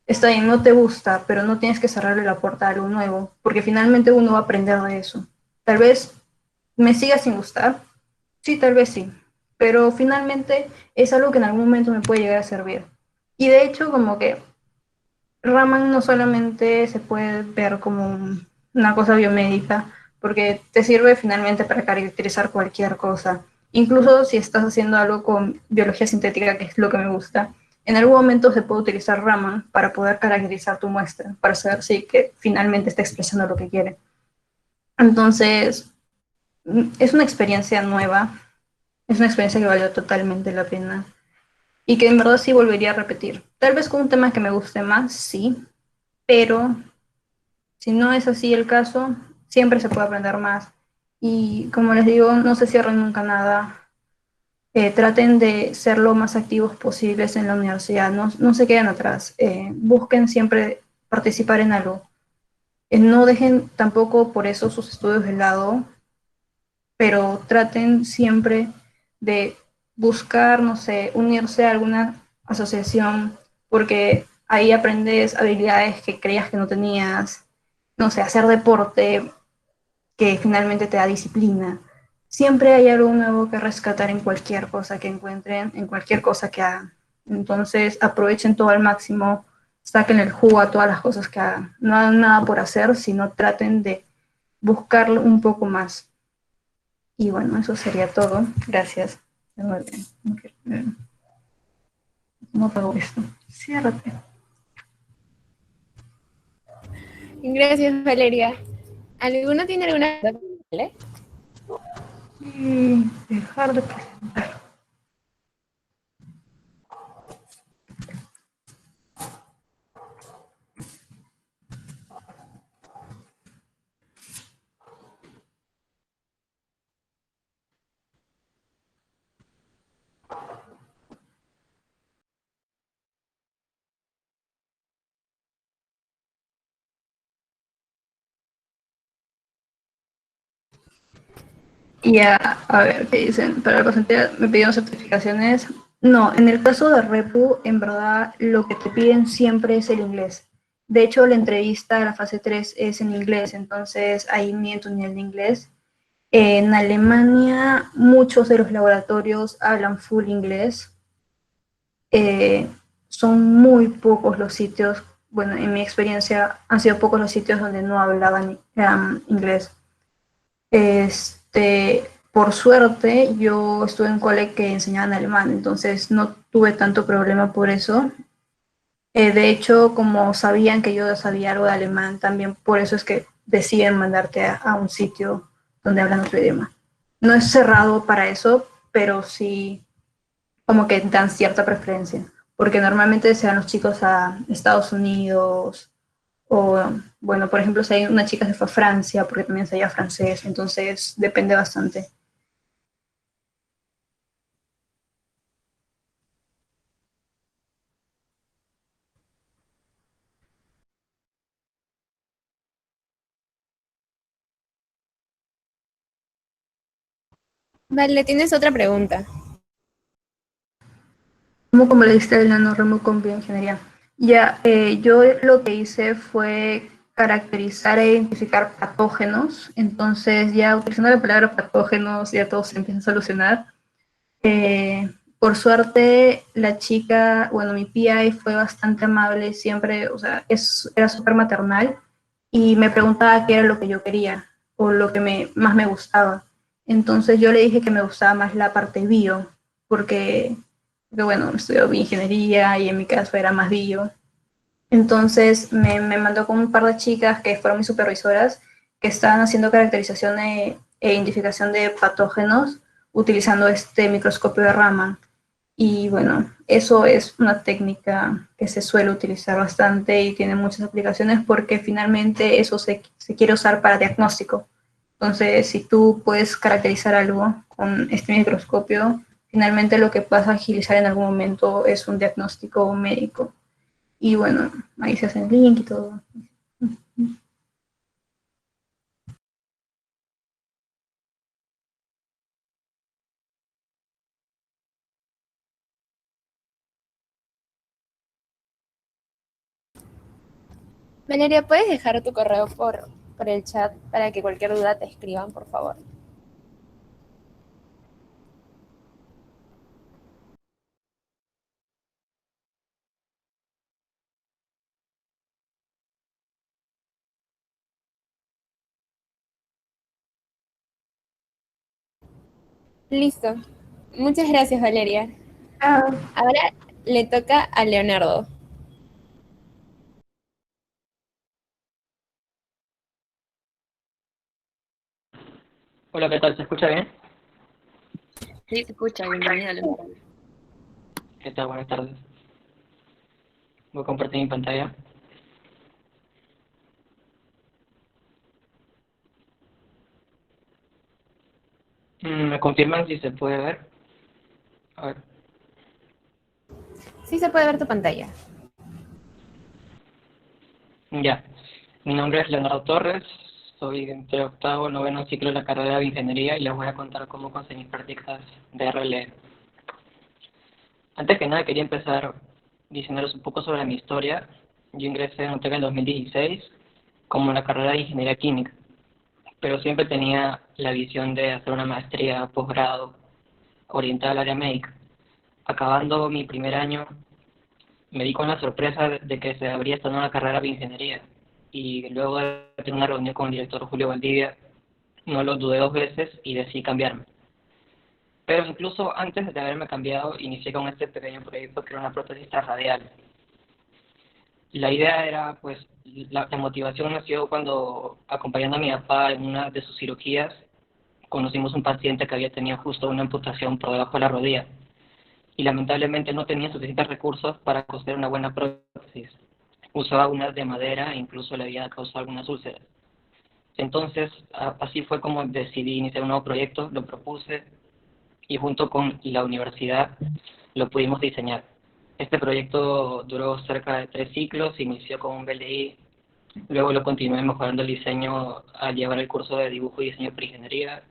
está bien, no te gusta, pero no tienes que cerrarle la puerta a algo nuevo, porque finalmente uno va a aprender de eso. Tal vez me siga sin gustar, sí, tal vez sí, pero finalmente es algo que en algún momento me puede llegar a servir. Y de hecho, como que Raman no solamente se puede ver como una cosa biomédica, porque te sirve finalmente para caracterizar cualquier cosa. Incluso si estás haciendo algo con biología sintética, que es lo que me gusta, en algún momento se puede utilizar Raman para poder caracterizar tu muestra, para saber si que finalmente está expresando lo que quiere. Entonces, es una experiencia nueva, es una experiencia que valió totalmente la pena y que en verdad sí volvería a repetir. Tal vez con un tema que me guste más, sí, pero si no es así el caso, siempre se puede aprender más. Y como les digo, no se cierren nunca nada. Traten de ser lo más activos posibles en la universidad, no se queden atrás. Busquen siempre participar en algo. No dejen tampoco por eso sus estudios de lado, pero traten siempre de buscar, no sé, unirse a alguna asociación, porque ahí aprendes habilidades que creías que no tenías, no sé, hacer deporte, que finalmente te da disciplina. Siempre hay algo nuevo que rescatar en cualquier cosa que encuentren, en cualquier cosa que hagan. Entonces aprovechen todo al máximo, saquen el jugo a todas las cosas que hagan. No hagan nada por hacer, sino traten de buscarlo un poco más. Y bueno, eso sería todo. Gracias. No pago esto. Ciérrate. Gracias, Valeria. ¿Alguno tiene alguna pregunta? Y dejar de presentar. Ya, a ver, ¿qué dicen? Para la pasantía me pidieron certificaciones. No, en el caso de Repu, en verdad, lo que te piden siempre es el inglés. De hecho, la entrevista a la fase 3 es en inglés, entonces ahí mide tu nivel de inglés. En Alemania, muchos de los laboratorios hablan full inglés. Eh, Son muy pocos los sitios, bueno, en mi experiencia han sido pocos los sitios donde no hablaban inglés. Por suerte, yo estuve en un cole que enseñaban alemán, entonces no tuve tanto problema por eso. De hecho, como sabían que yo sabía algo de alemán, también por eso es que deciden mandarte a un sitio donde hablan otro idioma. No es cerrado para eso, pero sí como que dan cierta preferencia, porque normalmente se van los chicos a Estados Unidos o, bueno, por ejemplo, si hay una chica que se fue a Francia, porque también se francés, entonces depende bastante. Vale, tienes otra pregunta. Como le diste el nanoremo con bioingeniería. Ya, yo lo que hice fue caracterizar e identificar patógenos, entonces ya utilizando la palabra patógenos ya todo se empieza a solucionar. Por suerte, la chica, bueno, mi PI fue bastante amable, siempre, o sea, era súper maternal y me preguntaba qué era lo que yo quería o lo que más me gustaba. Entonces yo le dije que me gustaba más la parte bio, porque bueno, estudió bioingeniería y en mi caso era más bio. Entonces me mandó con un par de chicas que fueron mis supervisoras que estaban haciendo caracterización e identificación de patógenos utilizando este microscopio de Raman. Y bueno, eso es una técnica que se suele utilizar bastante y tiene muchas aplicaciones porque finalmente eso se quiere usar para diagnóstico. Entonces, si tú puedes caracterizar algo con este microscopio, finalmente lo que vas a agilizar en algún momento es un diagnóstico médico. Y bueno, ahí se hacen link y todo. Valeria, ¿puedes dejar tu correo por el chat para que cualquier duda te escriban, por favor? Listo. Muchas gracias, Valeria. Ah, Ahora le toca a Leonardo. Hola, ¿qué tal? ¿Se escucha bien? Sí, se escucha, bienvenida, Leonardo. ¿Qué tal? Buenas tardes. Voy a compartir mi pantalla. ¿Me confirman si se puede ver? A ver. Sí se puede ver tu pantalla. Ya. Mi nombre es Leonardo Torres. Soy entre octavo y noveno ciclo de la carrera de Ingeniería y les voy a contar cómo conseguir prácticas de RLE. Antes que nada, quería empezar diciéndoles un poco sobre mi historia. Yo ingresé en UTEC en 2016 como en la carrera de Ingeniería Química, pero siempre tenía la visión de hacer una maestría, posgrado, orientada al área médica. Acabando mi primer año, me di con la sorpresa de que se abría esta nueva carrera de ingeniería. Y luego de tener una reunión con el director Julio Valdivia, no lo dudé dos veces y decidí cambiarme. Pero incluso antes de haberme cambiado, inicié con este pequeño proyecto que era una prótesis transradial. La idea era, pues, la motivación nació cuando, acompañando a mi papá en una de sus cirugías, conocimos un paciente que había tenido justo una amputación por debajo de la rodilla y lamentablemente no tenía suficientes recursos para coser una buena prótesis. Usaba unas de madera e incluso le había causado algunas úlceras. Entonces, así fue como decidí iniciar un nuevo proyecto, lo propuse y junto con la universidad lo pudimos diseñar. Este proyecto duró cerca de 3 ciclos, inició con un BLI, luego lo continué mejorando el diseño al llevar el curso de dibujo y diseño por ingeniería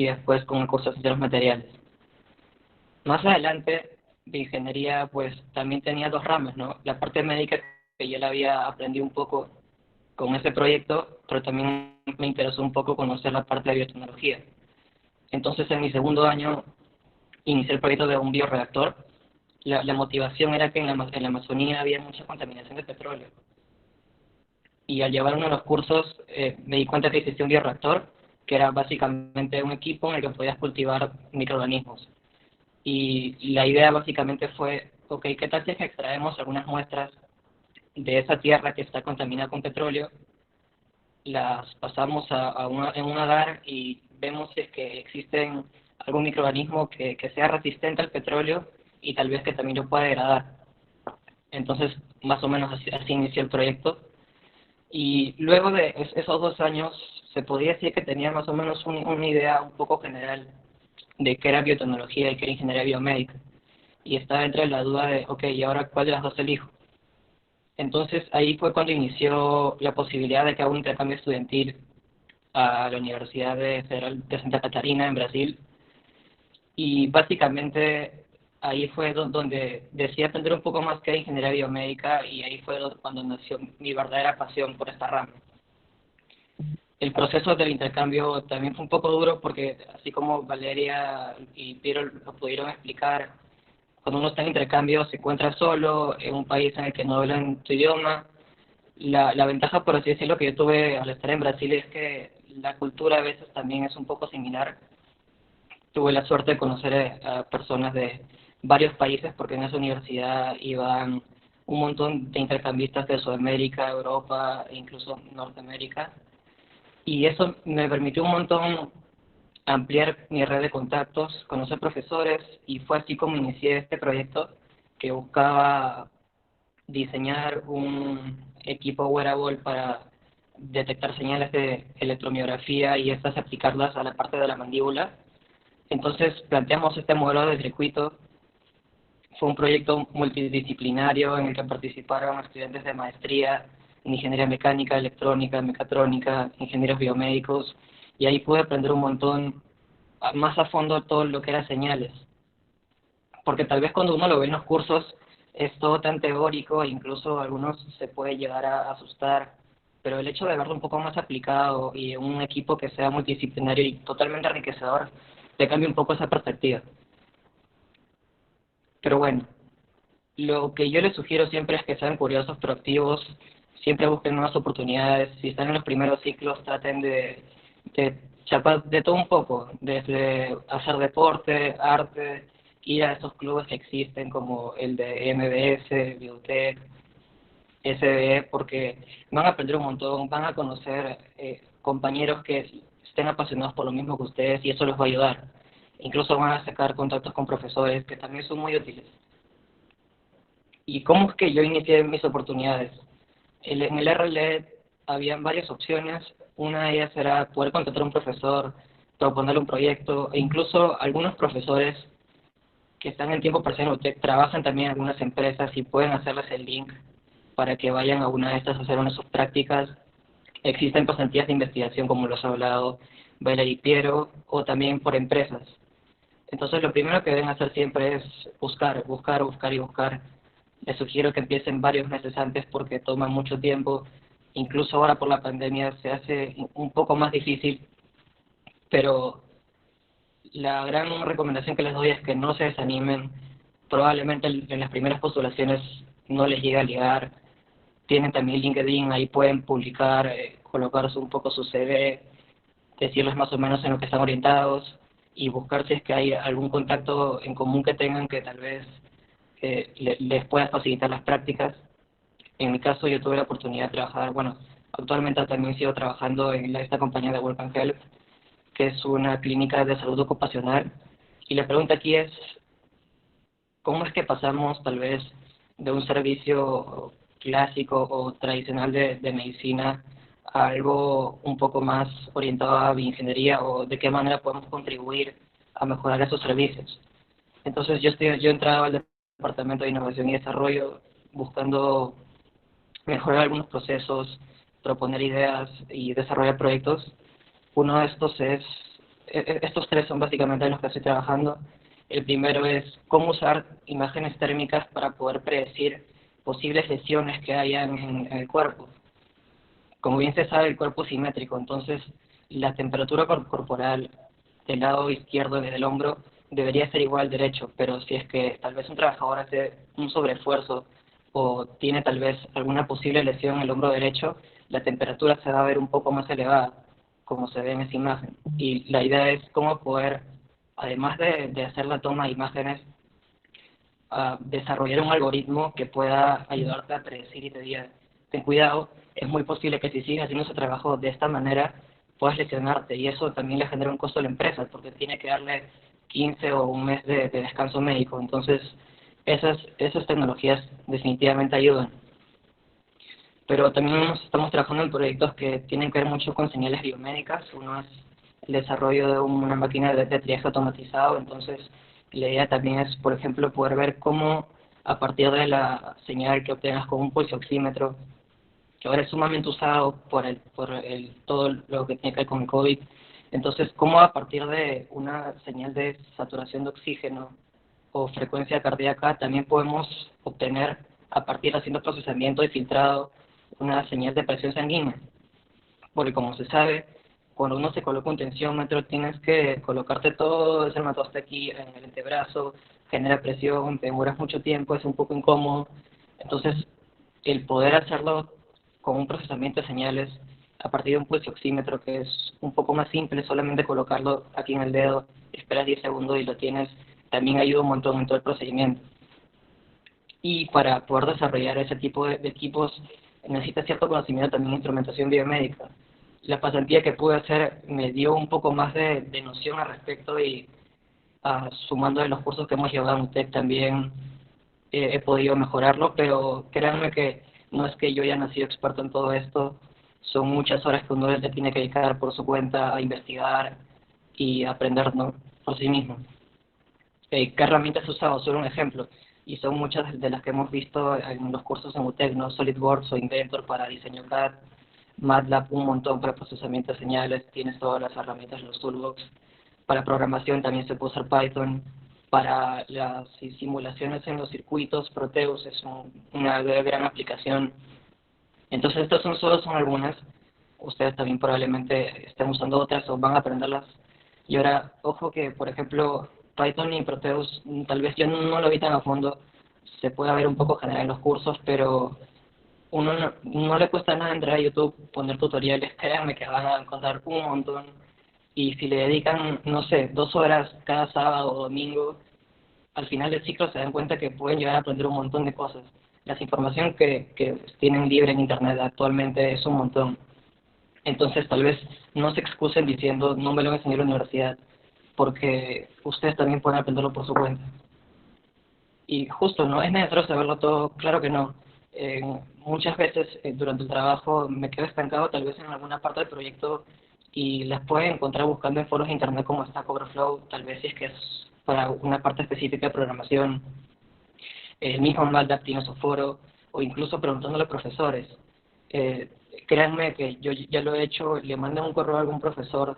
y después con el curso de ciencias materiales. Más adelante, de ingeniería, pues también tenía dos ramas, ¿no? La parte médica, que yo la había aprendido un poco con ese proyecto, pero también me interesó un poco conocer la parte de biotecnología. Entonces, en mi segundo año, inicié el proyecto de un bioreactor. La motivación era que en la Amazonía había mucha contaminación de petróleo. Y al llevar uno de los cursos, me di cuenta que existía un bioreactor, que era básicamente un equipo en el que podías cultivar microorganismos. Y la idea básicamente fue, ok, ¿qué tal si es que extraemos algunas muestras de esa tierra que está contaminada con petróleo, las pasamos en un agar y vemos si es que existen algún microorganismo que sea resistente al petróleo y tal vez que también lo pueda degradar? Entonces, más o menos así inició el proyecto. Y luego de esos 2 años, se podría decir que tenía más o menos una idea un poco general de qué era biotecnología y qué era ingeniería biomédica. Y estaba entre la duda de, ok, ¿y ahora cuál de las dos elijo? Entonces ahí fue cuando inició la posibilidad de que haga un intercambio estudiantil a la Universidad Federal de Santa Catarina en Brasil. Y básicamente ahí fue donde decidí aprender un poco más que de ingeniería biomédica, y ahí fue cuando nació mi verdadera pasión por esta rama. El proceso del intercambio también fue un poco duro porque, así como Valeria y Piero lo pudieron explicar, cuando uno está en intercambio se encuentra solo en un país en el que no hablan tu idioma. La ventaja, por así decirlo, que yo tuve al estar en Brasil es que la cultura a veces también es un poco similar. Tuve la suerte de conocer a personas de varios países, porque en esa universidad iban un montón de intercambistas de Sudamérica, Europa e incluso Norteamérica. Y eso me permitió un montón ampliar mi red de contactos, conocer profesores, y fue así como inicié este proyecto que buscaba diseñar un equipo wearable para detectar señales de electromiografía y estas aplicarlas a la parte de la mandíbula. Entonces planteamos este modelo de circuito. Fue un proyecto multidisciplinario en el que participaron estudiantes de maestría en ingeniería mecánica, electrónica, mecatrónica, ingenieros biomédicos, y ahí pude aprender un montón más a fondo todo lo que era señales. Porque tal vez cuando uno lo ve en los cursos es todo tan teórico e incluso a algunos se puede llegar a asustar, pero el hecho de verlo un poco más aplicado y en un equipo que sea multidisciplinario y totalmente enriquecedor, te cambia un poco esa perspectiva. Pero bueno, lo que yo les sugiero siempre es que sean curiosos, proactivos, siempre busquen nuevas oportunidades. Si están en los primeros ciclos, traten de chapar de todo un poco, desde hacer deporte, arte, ir a esos clubes que existen como el de MBS, Biotech, SBE, porque van a aprender un montón, van a conocer compañeros que estén apasionados por lo mismo que ustedes, y eso les va a ayudar. Incluso van a sacar contactos con profesores que también son muy útiles. ¿Y cómo es que yo inicié mis oportunidades? En el RLE habían varias opciones. Una de ellas era poder contratar a un profesor, proponerle un proyecto, e incluso algunos profesores que están en tiempo parcial en UTEC trabajan también en algunas empresas y pueden hacerles el link para que vayan a una de estas a hacer una de sus prácticas. Existen pasantías de investigación, como los ha hablado Valeria y Piero, o también por empresas. Entonces, lo primero que deben hacer siempre es buscar, buscar, buscar y buscar. Les sugiero que empiecen varios meses antes porque toma mucho tiempo. Incluso ahora por la pandemia se hace un poco más difícil, pero la gran recomendación que les doy es que no se desanimen. Probablemente en las primeras postulaciones no les llegue a llegar. Tienen también LinkedIn, ahí pueden publicar, colocarse un poco su CV, decirles más o menos en lo que están orientados y buscar si es que hay algún contacto en común que tengan que tal vez les pueda facilitar las prácticas. En mi caso yo tuve la oportunidad de trabajar, bueno, actualmente también sigo trabajando en esta compañía de Work and Health, que es una clínica de salud ocupacional, y la pregunta aquí es, ¿cómo es que pasamos tal vez de un servicio clásico o tradicional de medicina a algo un poco más orientado a bioingeniería, o de qué manera podemos contribuir a mejorar esos servicios? Entonces yo he entrado al Departamento de Innovación y Desarrollo buscando mejorar algunos procesos, proponer ideas y desarrollar proyectos. Uno de estos es estos tres son básicamente los que estoy trabajando. El primero es cómo usar imágenes térmicas para poder predecir posibles lesiones que hayan en el cuerpo. Como bien se sabe, el cuerpo es simétrico, entonces la temperatura corporal del lado izquierdo del hombro debería ser igual al derecho, pero si es que tal vez un trabajador hace un sobreesfuerzo o tiene tal vez alguna posible lesión en el hombro derecho, la temperatura se va a ver un poco más elevada, como se ve en esa imagen. Y la idea es cómo poder, además de hacer la toma de imágenes, desarrollar un algoritmo que pueda ayudarte a predecir y te diga, ten cuidado, es muy posible que si sigues haciendo ese trabajo de esta manera puedas lesionarte, y eso también le genera un costo a la empresa porque tiene que darle 15 o un mes de descanso médico. Entonces esas tecnologías definitivamente ayudan. Pero también estamos trabajando en proyectos que tienen que ver mucho con señales biomédicas. Uno es el desarrollo de una máquina de triaje automatizado. Entonces la idea también es, por ejemplo, poder ver cómo a partir de la señal que obtengas con un pulsioxímetro, que ahora es sumamente usado por todo lo que tiene que ver con el COVID. Entonces, cómo a partir de una señal de saturación de oxígeno o frecuencia cardíaca también podemos obtener, a partir de haciendo procesamiento y filtrado, una señal de presión sanguínea. Porque como se sabe, cuando uno se coloca un tensiómetro tienes que colocarte todo ese hasta aquí en el antebrazo, genera presión, te demoras mucho tiempo, es un poco incómodo. Entonces, el poder hacerlo con un procesamiento de señales a partir de un pulsioxímetro, que es un poco más simple, solamente colocarlo aquí en el dedo, esperas 10 segundos y lo tienes, también ayuda un montón en todo el procedimiento. Y para poder desarrollar ese tipo de equipos necesita cierto conocimiento, también instrumentación biomédica. La pasantía que pude hacer me dio un poco más de noción al respecto, y sumando de los cursos que hemos llevado en UTEC también he podido mejorarlo, pero créanme que no es que yo haya nacido experto en todo esto, son muchas horas que uno le tiene que dedicar por su cuenta a investigar y aprender, ¿no?, por sí mismo. ¿Qué herramientas he usado? Solo un ejemplo, y son muchas de las que hemos visto en los cursos en UTEC, ¿no? SolidWorks o Inventor para diseño CAD, MATLAB un montón para procesamiento de señales, tienes todas las herramientas, los toolbox. Para programación también se puede usar Python. Para las simulaciones en los circuitos, Proteus es una gran aplicación. Entonces estas son algunas. Ustedes también probablemente estén usando otras o van a aprenderlas. Y ahora, ojo que, por ejemplo, Python y Proteus, tal vez yo no lo vi tan a fondo, se puede ver un poco general en los cursos, pero uno no le cuesta nada entrar a YouTube, poner tutoriales, créanme que van a encontrar un montón. Y si le dedican, no sé, 2 horas cada sábado o domingo, al final del ciclo se dan cuenta que pueden llegar a aprender un montón de cosas. La información que tienen libre en Internet actualmente es un montón. Entonces tal vez no se excusen diciendo no me lo enseñó en la universidad, porque ustedes también pueden aprenderlo por su cuenta. Y justo, ¿no es necesario saberlo todo? Claro que no. Muchas veces durante el trabajo me quedo estancado tal vez en alguna parte del proyecto y las pueden encontrar buscando en foros de internet como Stack Overflow, tal vez si es que es para una parte específica de programación. El mismo MATLAB tiene su foro, o incluso preguntándole a profesores. Créanme que yo ya lo he hecho, le mandan un correo a algún profesor,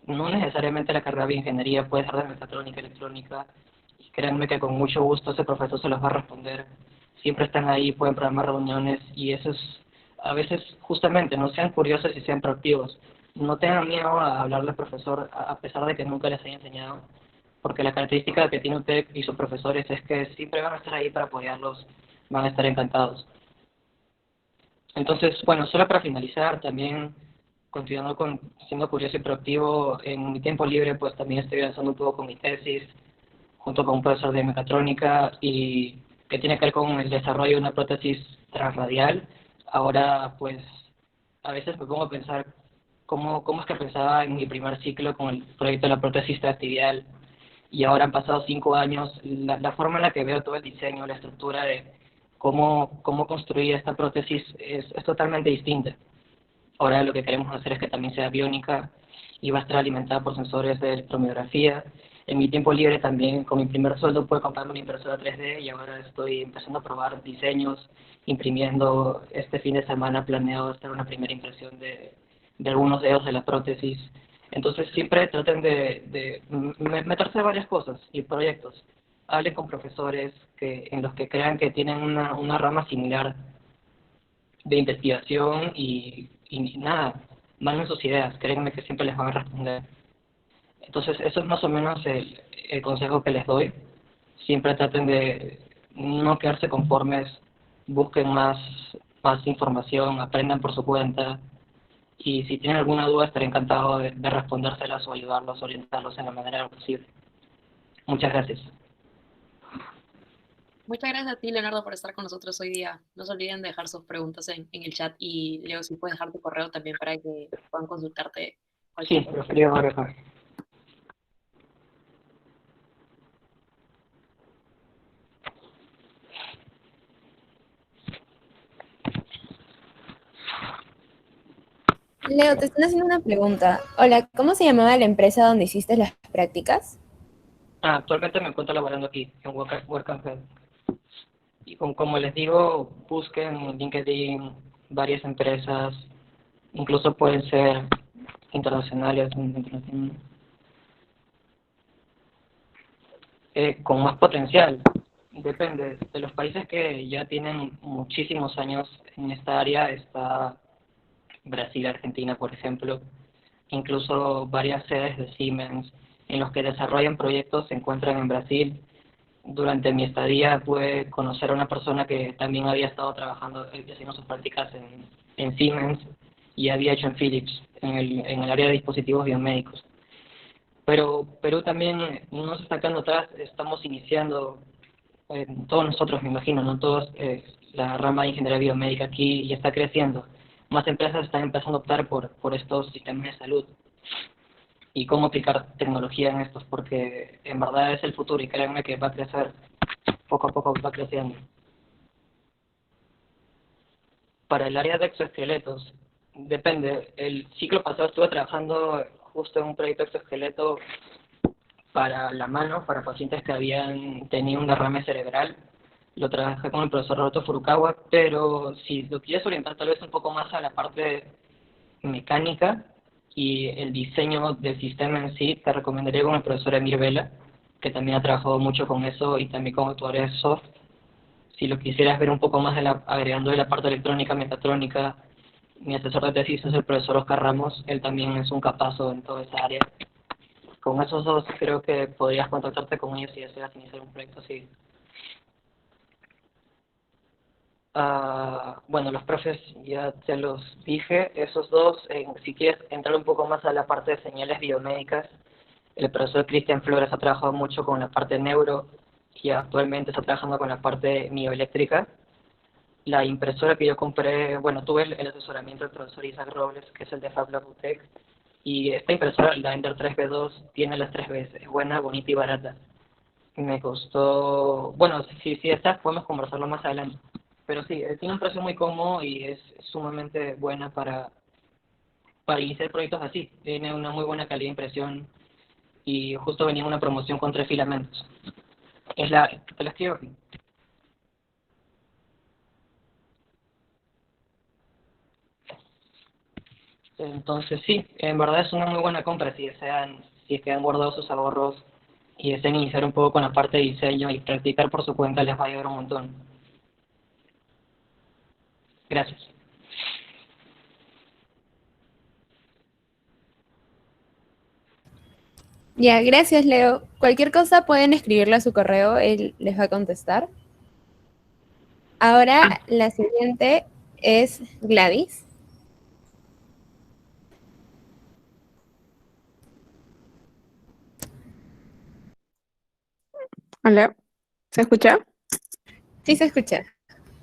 no necesariamente la carrera de ingeniería, puede ser de mecatrónica, electrónica, y créanme que con mucho gusto ese profesor se los va a responder. Siempre están ahí, pueden programar reuniones, y eso es, a veces justamente, no sean curiosos y sean proactivos. No tengan miedo a hablarle al profesor, a pesar de que nunca les haya enseñado, porque la característica que tiene usted y sus profesores es que siempre van a estar ahí para apoyarlos, van a estar encantados. Entonces, bueno, solo para finalizar, también continuando con siendo curioso y proactivo, en mi tiempo libre pues también estoy avanzando un poco con mi tesis, junto con un profesor de mecatrónica, y que tiene que ver con el desarrollo de una prótesis transradial. Ahora pues a veces me pongo a pensar cómo es que pensaba en mi primer ciclo con el proyecto de la prótesis transtibial, y ahora han pasado 5 años, la forma en la que veo todo el diseño, la estructura de cómo construir esta prótesis es totalmente distinta. Ahora lo que queremos hacer es que también sea biónica y va a estar alimentada por sensores de electromiografía. En mi tiempo libre también, con mi primer sueldo, pude comprarme una impresora 3D y ahora estoy empezando a probar diseños, imprimiendo. Este fin de semana planeo hacer una primera impresión de algunos dedos de la prótesis. Entonces siempre traten de meterse a varias cosas y proyectos. Hablen con profesores en los que crean que tienen una rama similar de investigación y nada, manden sus ideas, créanme que siempre les van a responder. Entonces eso es más o menos el consejo que les doy. Siempre traten de no quedarse conformes, busquen más información, aprendan por su cuenta y si tienen alguna duda estaré encantado de respondérselas o ayudarlos, orientarlos en la manera posible. Muchas gracias. Muchas gracias a ti, Leonardo, por estar con nosotros hoy día. No se olviden de dejar sus preguntas en el chat y Leo, si puedes dejar tu correo también para que puedan consultarte Sí, cualquier cosa. preferido agregar. Leo, te están haciendo una pregunta. Hola, ¿cómo se llamaba la empresa donde hiciste las prácticas? Actualmente me encuentro laborando aquí, en Work and Health. Y como les digo, busquen en LinkedIn varias empresas, incluso pueden ser internacionales, con más potencial. Depende. De los países que ya tienen muchísimos años en esta área, está Brasil, Argentina, por ejemplo, incluso varias sedes de Siemens en los que desarrollan proyectos se encuentran en Brasil. Durante mi estadía pude conocer a una persona que también había estado trabajando, haciendo sus prácticas en Siemens y había hecho en Philips, en el área de dispositivos biomédicos. Pero Perú también no se está quedando atrás, estamos iniciando, todos nosotros me imagino, no todos, la rama de ingeniería biomédica aquí ya está creciendo. Más empresas están empezando a optar por estos sistemas de salud y cómo aplicar tecnología en estos, porque en verdad es el futuro y créanme que va a crecer, poco a poco va creciendo. Para el área de exoesqueletos, depende. El ciclo pasado estuve trabajando justo en un proyecto de exoesqueleto para la mano, para pacientes que habían tenido un derrame cerebral. Lo trabajé con el profesor Roberto Furukawa, pero si lo quieres orientar tal vez un poco más a la parte mecánica y el diseño del sistema en sí, te recomendaría con el profesor Emir Vela, que también ha trabajado mucho con eso y también con actuarios soft. Si lo quisieras ver un poco más agregando de la parte electrónica, metatrónica, mi asesor de tesis es el profesor Oscar Ramos, él también es un capazo en toda esa área. Con esos dos creo que podrías contactarte con ellos si deseas iniciar un proyecto así. Bueno, los profes ya te los dije, esos dos, si quieres entrar un poco más a la parte de señales biomédicas, el profesor Cristian Flores ha trabajado mucho con la parte neuro y actualmente está trabajando con la parte mioeléctrica. La impresora que yo compré, bueno, tuve el asesoramiento del profesor Isaac Robles, que es el de FabLabutech, y esta impresora, la Ender 3B2, tiene las 3Bs, es buena, bonita y barata. Me costó, bueno, si estás, podemos conversarlo más adelante. Pero sí, tiene un precio muy cómodo y es sumamente buena para iniciar proyectos así. Tiene una muy buena calidad de impresión y justo venía una promoción con 3 filamentos. Te la escribo aquí. Entonces sí, en verdad es una muy buena compra si es que han guardado sus ahorros y desean iniciar un poco con la parte de diseño y practicar por su cuenta les va a ayudar un montón. Gracias. Ya, gracias, Leo. Cualquier cosa pueden escribirle a su correo, él les va a contestar. Ahora la siguiente es Gladys. Hola, ¿se escucha? Sí se escucha.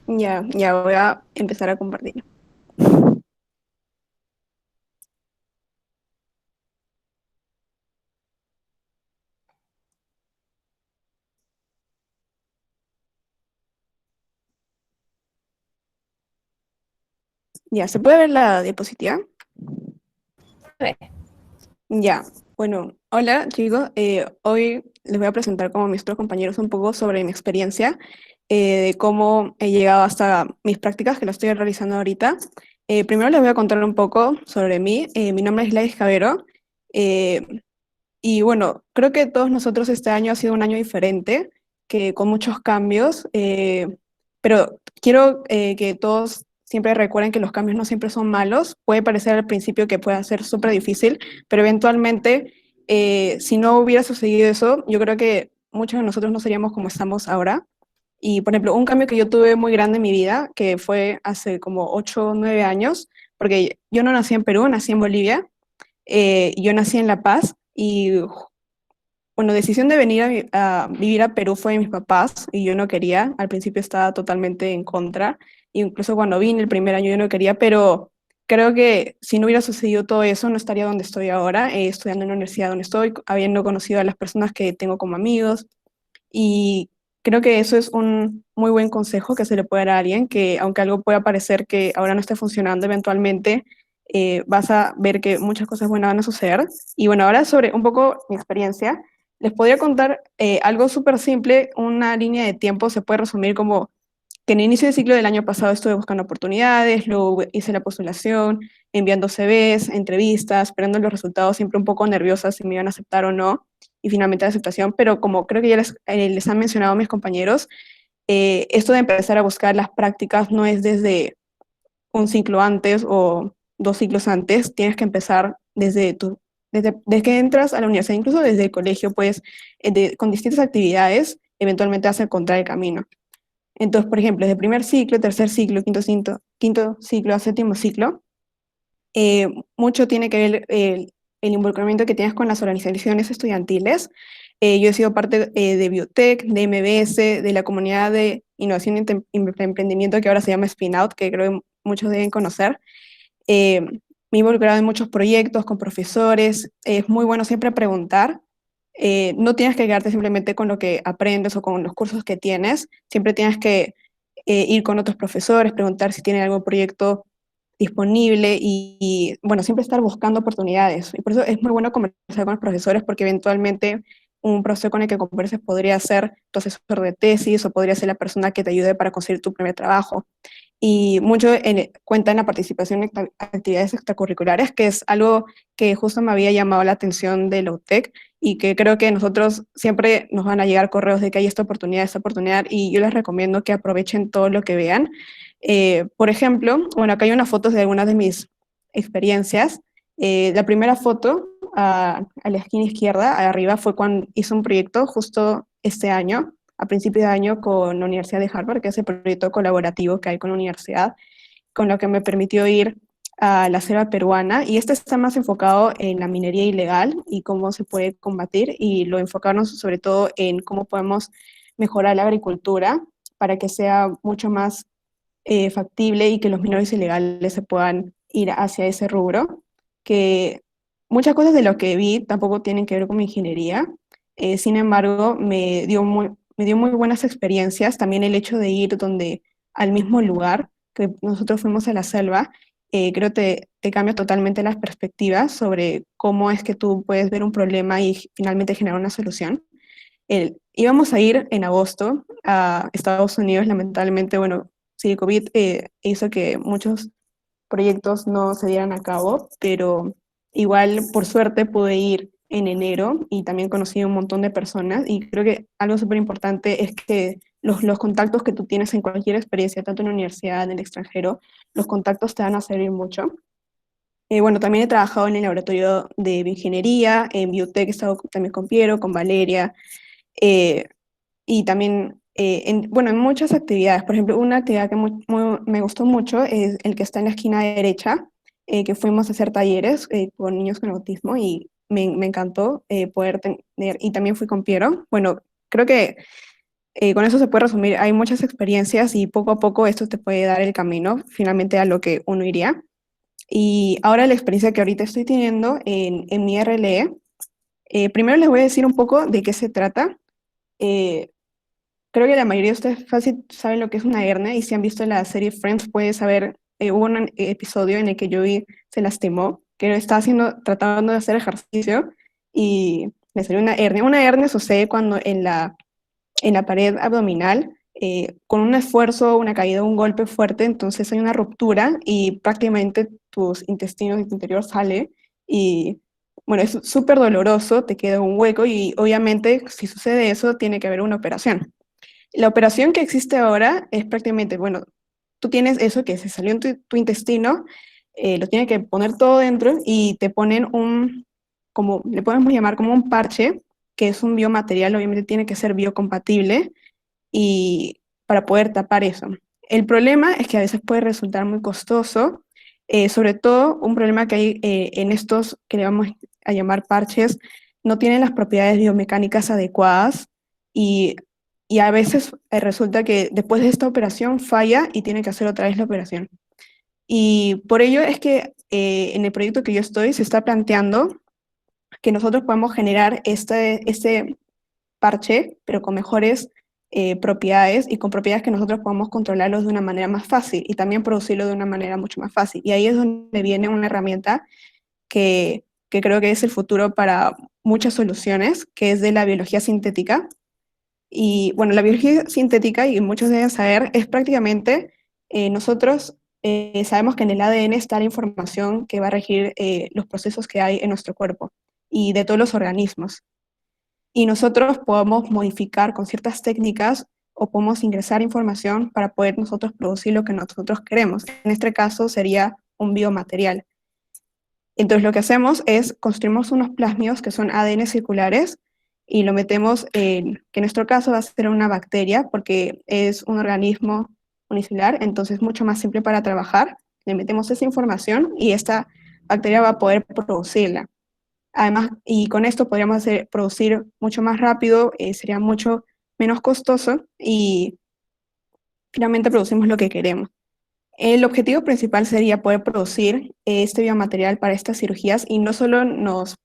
Ya voy a empezar a compartir. Ya, ¿se puede ver la diapositiva? A ver. Ya, bueno, hola chicos, hoy les voy a presentar como mis otros compañeros un poco sobre mi experiencia, de cómo he llegado hasta mis prácticas que las estoy realizando ahorita. Primero les voy a contar un poco sobre mí. Mi nombre es Gladys Cabero. Y bueno, creo que todos nosotros este año ha sido un año diferente, que con muchos cambios, pero quiero que todos siempre recuerden que los cambios no siempre son malos. Puede parecer al principio que pueda ser súper difícil, pero eventualmente, si no hubiera sucedido eso, yo creo que muchos de nosotros no seríamos como estamos ahora. Y, por ejemplo, un cambio que yo tuve muy grande en mi vida, que fue hace como 8 o 9 años, porque yo no nací en Perú, nací en Bolivia, yo nací en La Paz y bueno, decisión de venir a vivir a Perú fue de mis papás y yo no quería. Al principio estaba totalmente en contra. Incluso cuando vine el primer año yo no quería, pero creo que si no hubiera sucedido todo eso, no estaría donde estoy ahora, estudiando en la universidad donde estoy, habiendo conocido a las personas que tengo como amigos. Y creo que eso es un muy buen consejo que se le puede dar a alguien, que aunque algo pueda parecer que ahora no esté funcionando, eventualmente vas a ver que muchas cosas buenas van a suceder. Y bueno, ahora sobre un poco mi experiencia, les podría contar algo súper simple, una línea de tiempo se puede resumir como que en el inicio del ciclo del año pasado estuve buscando oportunidades, luego hice la postulación, enviando CVs, entrevistas, esperando los resultados, siempre un poco nerviosa si me iban a aceptar o no, y finalmente la aceptación, pero como creo que ya les han mencionado mis compañeros, esto de empezar a buscar las prácticas no es desde un ciclo antes o 2 ciclos antes, tienes que empezar desde que entras a la universidad, incluso desde el colegio, pues con distintas actividades, eventualmente vas a encontrar el camino. Entonces, por ejemplo, desde primer ciclo, tercer ciclo, quinto ciclo a séptimo ciclo, mucho tiene que ver el involucramiento que tienes con las organizaciones estudiantiles. Yo he sido parte de Biotech, de MBS, de la comunidad de innovación y emprendimiento que ahora se llama Spin Out, que creo que muchos deben conocer. Me he involucrado en muchos proyectos con profesores. Es muy bueno siempre preguntar. No tienes que quedarte simplemente con lo que aprendes o con los cursos que tienes. Siempre tienes que ir con otros profesores, preguntar si tienen algún proyecto disponible bueno, siempre estar buscando oportunidades. Y por eso es muy bueno conversar con los profesores porque eventualmente un profesor con el que converses podría ser tu asesor de tesis o podría ser la persona que te ayude para conseguir tu primer trabajo. Y mucho cuenta en la participación en actividades extracurriculares, que es algo que justo me había llamado la atención de la UTEC y que creo que nosotros siempre nos van a llegar correos de que hay esta oportunidad, y yo les recomiendo que aprovechen todo lo que vean. Por ejemplo, bueno, acá hay unas fotos de algunas de mis experiencias. La primera foto a la esquina izquierda, arriba, fue cuando hice un proyecto justo este año, a principios de año, con la Universidad de Harvard, que es el proyecto colaborativo que hay con la universidad, con lo que me permitió ir a la selva peruana, y este está más enfocado en la minería ilegal y cómo se puede combatir, y lo enfocarnos sobre todo en cómo podemos mejorar la agricultura para que sea mucho más factible y que los mineros ilegales se puedan ir hacia ese rubro, que muchas cosas de lo que vi tampoco tienen que ver con mi ingeniería. Sin embargo, me dio muy buenas experiencias, también el hecho de ir al mismo lugar que nosotros fuimos a la selva. Creo que te cambia totalmente las perspectivas sobre cómo es que tú puedes ver un problema y finalmente generar una solución. Íbamos a ir en agosto a Estados Unidos, lamentablemente, bueno, sí, el COVID hizo que muchos proyectos no se dieran a cabo, pero igual por suerte pude ir en enero y también conocí a un montón de personas, y creo que algo súper importante es que los contactos que tú tienes en cualquier experiencia, tanto en la universidad, en el extranjero, los contactos te van a servir mucho. Bueno, también he trabajado en el laboratorio de bioingeniería, en Biotech he estado también con Piero, con Valeria, eh, y también, bueno, en muchas actividades. Por ejemplo, una actividad que me gustó mucho es el que está en la esquina derecha, que fuimos a hacer talleres con niños con autismo, y me encantó poder tener, y también fui con Piero. Bueno, creo que con eso se puede resumir, hay muchas experiencias y poco a poco esto te puede dar el camino finalmente a lo que uno iría. Y ahora la experiencia que ahorita estoy teniendo en mi RLE, primero les voy a decir un poco de qué se trata. Eh, Creo que la mayoría de ustedes fácil saben lo que es una hernia, y si han visto la serie Friends puede saber, hubo un episodio en el que Joey se lastimó, que estaba tratando de hacer ejercicio y le salió una hernia. Una hernia sucede cuando en la pared abdominal, con un esfuerzo, una caída, un golpe fuerte, entonces hay una ruptura y prácticamente tus intestinos y tu interior sale, y bueno, es súper doloroso, te queda un hueco y obviamente si sucede eso tiene que haber una operación. La operación que existe ahora es prácticamente, bueno, tú tienes eso que se salió en tu intestino, lo tienes que poner todo dentro y te ponen como le podemos llamar como un parche, que es un biomaterial, obviamente tiene que ser biocompatible y para poder tapar eso. El problema es que a veces puede resultar muy costoso, sobre todo un problema que hay en estos que le vamos a llamar parches, no tienen las propiedades biomecánicas adecuadas y, y a veces resulta que después de esta operación falla y tiene que hacer otra vez la operación. Y por ello es que en el proyecto que yo estoy se está planteando que nosotros podemos generar este parche, pero con mejores propiedades y con propiedades que nosotros podamos controlarlos de una manera más fácil y también producirlo de una manera mucho más fácil. Y ahí es donde viene una herramienta que creo que es el futuro para muchas soluciones, que es de la biología sintética. Y bueno, la biología sintética, y muchos deben saber, es prácticamente nosotros sabemos que en el ADN está la información que va a regir los procesos que hay en nuestro cuerpo y de todos los organismos. Y nosotros podemos modificar con ciertas técnicas o podemos ingresar información para poder nosotros producir lo que nosotros queremos. En este caso sería un biomaterial. Entonces lo que hacemos es construimos unos plásmidos que son ADN circulares y lo metemos que en nuestro caso va a ser una bacteria porque es un organismo unicelular, entonces es mucho más simple para trabajar. Le metemos esa información y esta bacteria va a poder producirla. Además, y con esto podríamos producir mucho más rápido, sería mucho menos costoso y finalmente producimos lo que queremos. El objetivo principal sería poder producir este biomaterial para estas cirugías y no solo nos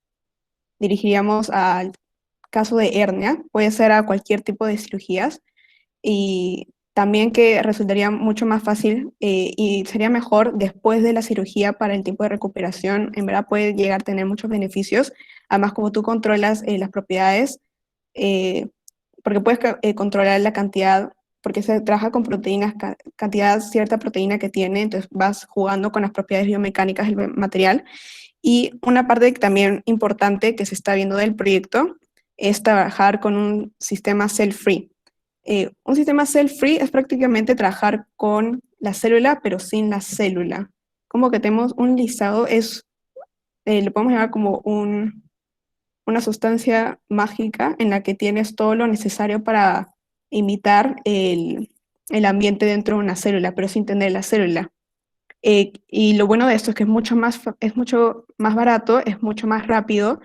dirigiríamos al caso de hernia, puede ser a cualquier tipo de cirugías y también que resultaría mucho más fácil y sería mejor después de la cirugía para el tiempo de recuperación, en verdad puede llegar a tener muchos beneficios, además como tú controlas las propiedades, eh, porque puedes controlar la cantidad, porque se trabaja con proteínas, cantidad, cierta proteína que tiene, entonces vas jugando con las propiedades biomecánicas del material. Y una parte también importante que se está viendo del proyecto es trabajar con un sistema cell-free. Un sistema cell-free es prácticamente trabajar con la célula, pero sin la célula. Como que tenemos un listado, lo podemos llamar como una sustancia mágica en la que tienes todo lo necesario para imitar el ambiente dentro de una célula, pero sin tener la célula. Y lo bueno de esto es que es mucho más barato, es mucho más rápido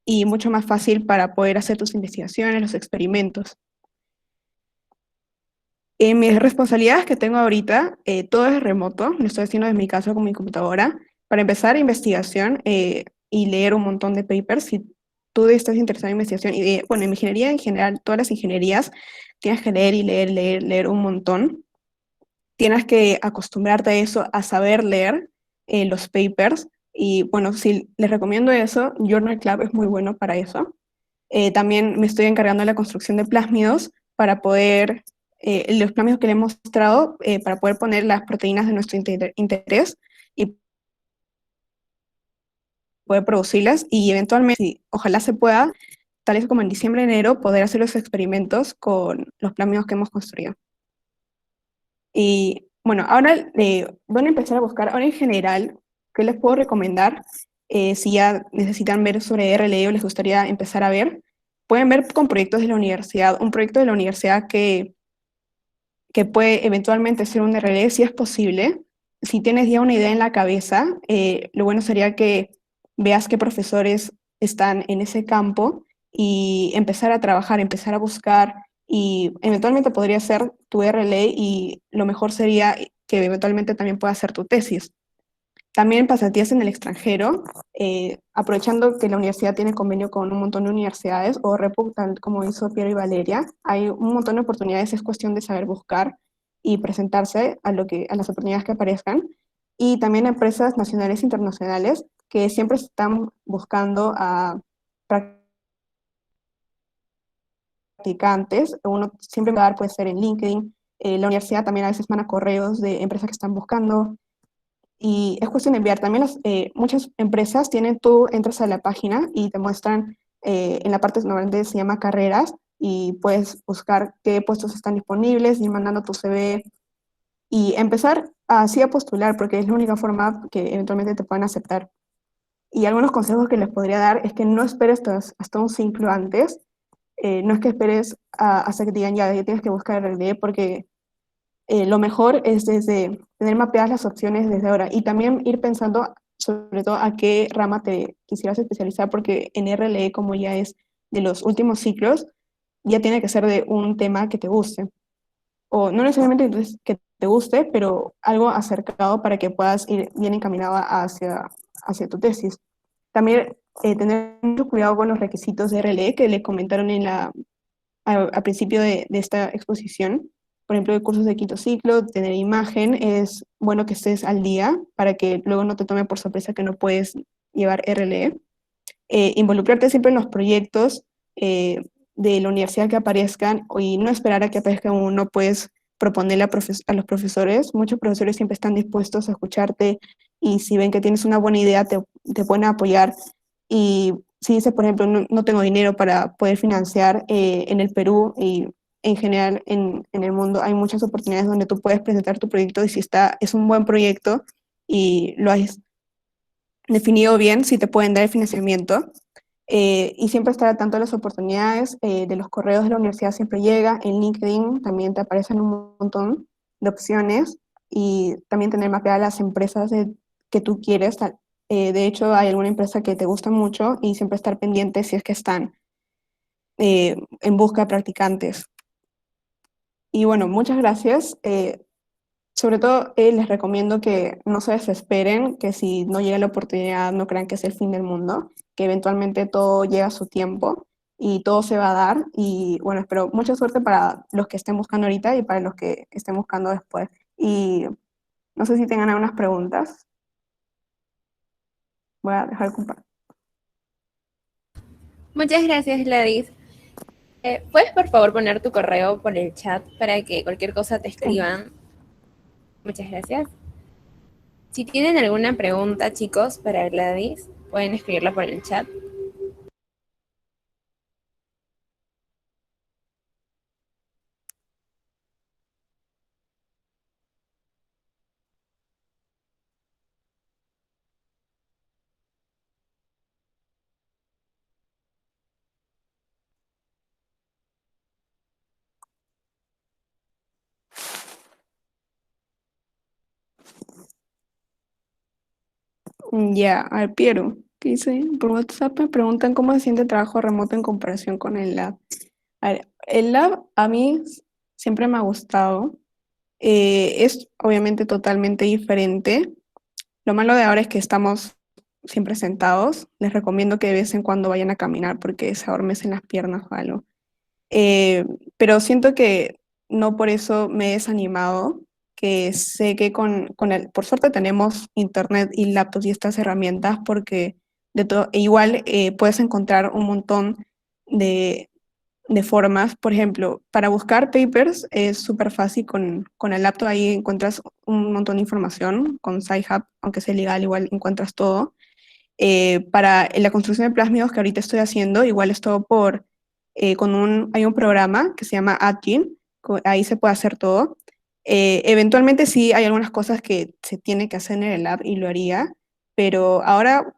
y mucho más fácil para poder hacer tus investigaciones, los experimentos. Mis responsabilidades que tengo ahorita, todo es remoto, lo estoy haciendo desde mi casa con mi computadora. Para empezar, investigación y leer un montón de papers. Si tú estás interesado en investigación, y bueno, en ingeniería en general, todas las ingenierías, tienes que leer y leer, leer, leer un montón. Tienes que acostumbrarte a eso, a saber leer los papers. Y bueno, si les recomiendo eso, Journal Club es muy bueno para eso. También me estoy encargando de la construcción de plásmidos para poder, los plásmidos que le he mostrado, para poder poner las proteínas de nuestro interés y poder producirlas y eventualmente, ojalá se pueda, tal vez como en diciembre, enero, poder hacer los experimentos con los plásmidos que hemos construido. Y bueno, ahora van a empezar a buscar, ahora en general, ¿qué les puedo recomendar? Si ya necesitan ver sobre RLE o les gustaría empezar a ver, pueden ver con proyectos de la universidad, un proyecto de la universidad que puede eventualmente ser un RLE si es posible. Si tienes ya una idea en la cabeza, lo bueno sería que veas qué profesores están en ese campo y empezar a trabajar, empezar a buscar y eventualmente podría ser tu RLE y lo mejor sería que eventualmente también pueda ser tu tesis. También pasantías en el extranjero, aprovechando que la universidad tiene convenio con un montón de universidades o REPUC, tal como hizo Piero y Valeria, hay un montón de oportunidades, es cuestión de saber buscar y presentarse a las oportunidades que aparezcan. Y también empresas nacionales e internacionales que siempre están buscando a practicantes. Uno siempre puede ser en LinkedIn. La universidad también a veces manda correos de empresas que están buscando. y es cuestión de enviar. También muchas empresas tú entras a la página y te muestran, en la parte normalmente se llama carreras, y puedes buscar qué puestos están disponibles, ir mandando tu CV y empezar así a postular, porque es la única forma que eventualmente te puedan aceptar. Y algunos consejos que les podría dar es que no esperes hasta un ciclo antes. No es que esperes hasta que te digan ya tienes que buscar RD, porque lo mejor es desde tener mapeadas las opciones desde ahora, y también ir pensando sobre todo a qué rama te quisieras especializar, porque en RLE, como ya es de los últimos ciclos, ya tiene que ser de un tema que te guste, o no necesariamente entonces que te guste, pero algo acercado para que puedas ir bien encaminado hacia tu tesis. También tener mucho cuidado con los requisitos de RLE que le comentaron al principio de esta exposición. Por ejemplo, de cursos de quinto ciclo, tener imagen, es bueno que estés al día para que luego no te tome por sorpresa que no puedes llevar RLE. Involucrarte siempre en los proyectos de la universidad que aparezcan, y no esperar a que aparezca uno. Puedes proponerle a los profesores. Muchos profesores siempre están dispuestos a escucharte, y si ven que tienes una buena idea, te pueden apoyar. Y si dices, por ejemplo, no tengo dinero para poder financiar, en el Perú y en general en el mundo, hay muchas oportunidades donde tú puedes presentar tu proyecto, y si es un buen proyecto y lo has definido bien, si te pueden dar el financiamiento. Y siempre estar al tanto de las oportunidades, de los correos de la universidad siempre llega. En LinkedIn también te aparecen un montón de opciones, y también tener mapeadas las empresas que tú quieres. De hecho, hay alguna empresa que te gusta mucho y siempre estar pendiente si es que están en busca de practicantes. Y bueno, muchas gracias. Sobre todo, les recomiendo que no se desesperen, que si no llega la oportunidad no crean que es el fin del mundo, que eventualmente todo llega a su tiempo y todo se va a dar. Y bueno, espero mucha suerte para los que estén buscando ahorita y para los que estén buscando después. Y no sé si tengan algunas preguntas. Voy a dejar compartir. Muchas gracias, Gladys. ¿Puedes por favor poner tu correo por el chat para que cualquier cosa te escriban? Muchas gracias. Si tienen alguna pregunta, chicos, para Gladys, pueden escribirla por el chat. Ya, a ver, Piero, ¿qué dice? Por WhatsApp me preguntan cómo se siente el trabajo remoto en comparación con el lab. A ver, el lab a mí siempre me ha gustado. Es obviamente totalmente diferente. Lo malo de ahora es que estamos siempre sentados. Les recomiendo que de vez en cuando vayan a caminar porque se adormecen las piernas o algo. Eh, pero siento que no por eso me he desanimado, que sé que por suerte tenemos internet y laptops y estas herramientas, porque igual puedes encontrar un montón de, de formas. Por ejemplo, para buscar papers es súper fácil con el laptop, ahí encuentras un montón de información. Con Sci-Hub, aunque sea legal, igual encuentras todo. Para la construcción de plásmidos que ahorita estoy haciendo, igual es todo hay un programa que se llama Atkin, ahí se puede hacer todo. Eventualmente sí hay algunas cosas que se tiene que hacer en el lab y lo haría, pero ahora,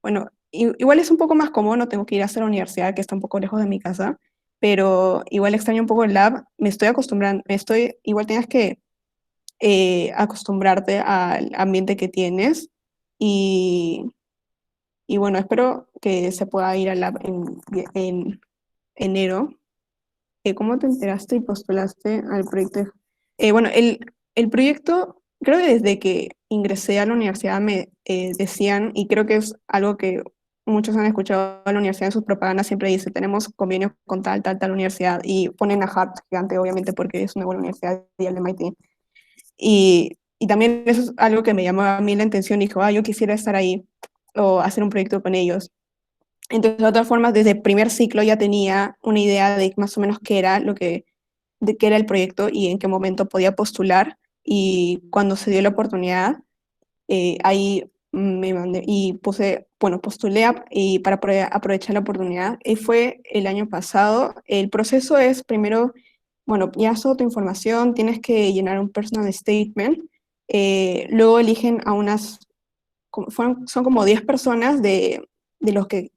bueno, igual es un poco más cómodo, no tengo que ir hasta la universidad, que está un poco lejos de mi casa, pero igual extraño un poco el lab. Me estoy acostumbrando, igual tienes que acostumbrarte al ambiente que tienes, y bueno, espero que se pueda ir al lab en enero. ¿Cómo te enteraste y postulaste al proyecto? Bueno, el proyecto, creo que desde que ingresé a la universidad me decían, y creo que es algo que muchos han escuchado a la universidad en sus propagandas, siempre dice, tenemos convenios con tal universidad, y ponen a Harvard gigante, obviamente, porque es una buena universidad, y el MIT. Y también eso es algo que me llamó a mí la atención, y dijo, yo quisiera estar ahí o hacer un proyecto con ellos. Entonces, de otra forma, desde el primer ciclo ya tenía una idea de más o menos qué era de qué era el proyecto y en qué momento podía postular. Y cuando se dio la oportunidad, ahí me mandé y puse, bueno, postulé y para aprovechar la oportunidad. Y fue el año pasado. El proceso es primero, bueno, ya toda tu información, tienes que llenar un personal statement. Luego eligen a son como 10 personas de los que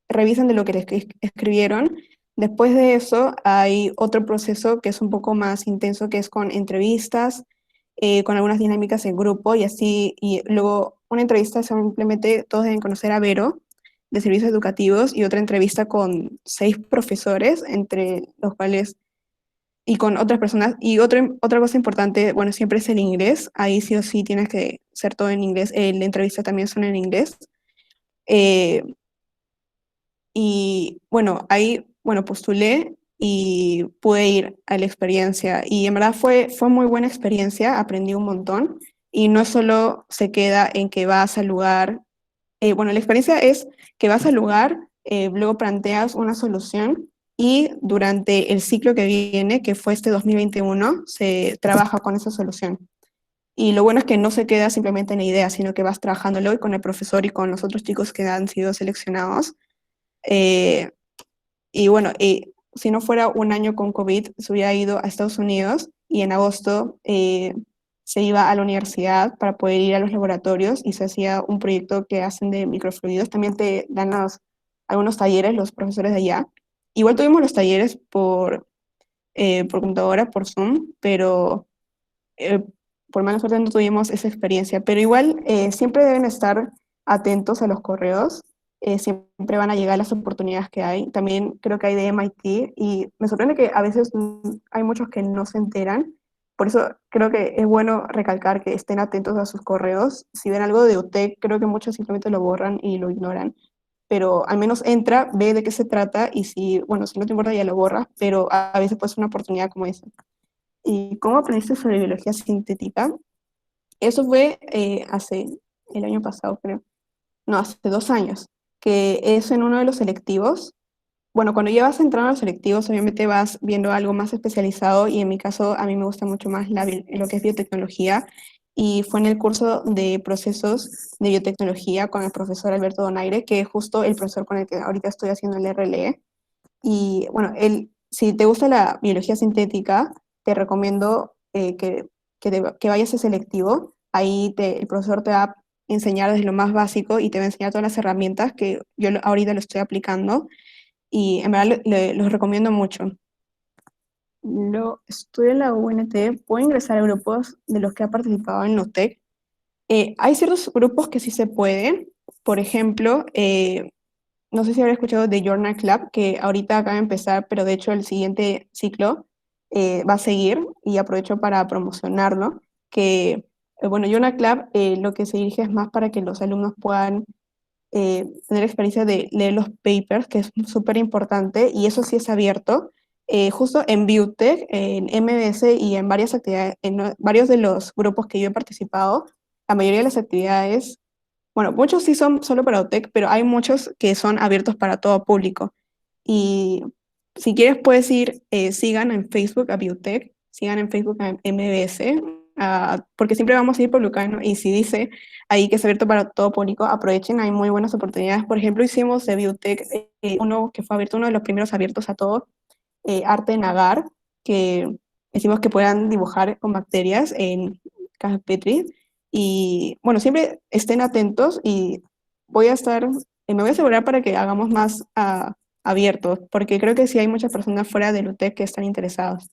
revisan de lo que les escribieron. Después de eso hay otro proceso que es un poco más intenso, que es con entrevistas, con algunas dinámicas en grupo y así, y luego una entrevista simplemente todos deben conocer a Vero de servicios educativos y otra entrevista con 6 profesores, entre los cuales y con otras personas. Y otra cosa importante, bueno, siempre es el inglés, ahí sí o sí tienes que ser todo en inglés, la entrevista también son en inglés. Eh, y bueno, ahí, bueno, postulé y pude ir a la experiencia y en verdad fue muy buena experiencia, aprendí un montón y no solo se queda en que vas al lugar, bueno, la experiencia es que vas al lugar, luego planteas una solución y durante el ciclo que viene, que fue este 2021, se trabaja con esa solución. Y lo bueno es que no se queda simplemente en la idea, sino que vas trabajándolo y con el profesor y con los otros chicos que han sido seleccionados. Eh, y bueno, si no fuera un año con COVID, se hubiera ido a Estados Unidos y en agosto se iba a la universidad para poder ir a los laboratorios y se hacía un proyecto que hacen de microfluidos. También te dan algunos talleres los profesores de allá. Igual tuvimos los talleres por computadora, por Zoom, pero eh, por mala suerte no tuvimos esa experiencia, pero igual siempre deben estar atentos a los correos, siempre van a llegar las oportunidades que hay. También creo que hay de MIT y me sorprende que a veces hay muchos que no se enteran. Por eso creo que es bueno recalcar que estén atentos a sus correos. Si ven algo de UTEC, creo que muchos simplemente lo borran y lo ignoran. Pero al menos entra, ve de qué se trata y si, bueno, si no te importa ya lo borras, pero a veces puede ser una oportunidad como esa. ¿Y cómo aprendiste sobre biología sintética? Eso fue hace el año pasado, creo. No, hace 2 años, que es en uno de los selectivos. Bueno, cuando ya vas entrando a los selectivos, obviamente vas viendo algo más especializado y en mi caso a mí me gusta mucho más lo que es biotecnología y fue en el curso de procesos de biotecnología con el profesor Alberto Donaire, que es justo el profesor con el que ahorita estoy haciendo el RLE. Y bueno, si te gusta la biología sintética, te recomiendo que vayas a selectivo. Ahí el profesor te va a enseñar desde lo más básico y te va a enseñar todas las herramientas que yo ahorita lo estoy aplicando y en verdad los recomiendo mucho. Lo estudio en la UNT, puedo ingresar a grupos de los que ha participado en Notec. Hay ciertos grupos que sí se pueden, por ejemplo, no sé si habrá escuchado de Journal Club, que ahorita acaba de empezar, pero de hecho el siguiente ciclo va a seguir y aprovecho para promocionarlo, que, bueno, Journal Club lo que se dirige es más para que los alumnos puedan tener experiencia de leer los papers, que es súper importante, y eso sí es abierto. Justo en Biotech, en MBS y en varias actividades, varios de los grupos que yo he participado, la mayoría de las actividades, bueno, muchos sí son solo para UTEC, pero hay muchos que son abiertos para todo público. Y si quieres puedes ir, sigan en Facebook a Biotech, sigan en Facebook a MBS, porque siempre vamos a ir publicando y si dice ahí que es abierto para todo público, aprovechen, hay muy buenas oportunidades. Por ejemplo, hicimos de Biotech uno que fue abierto, uno de los primeros abiertos a todo, arte en agar, que hicimos que puedan dibujar con bacterias en cajas Petri. Y bueno, siempre estén atentos y me voy a asegurar para que hagamos más abiertos, porque creo que sí hay muchas personas fuera del UTEC que están interesados.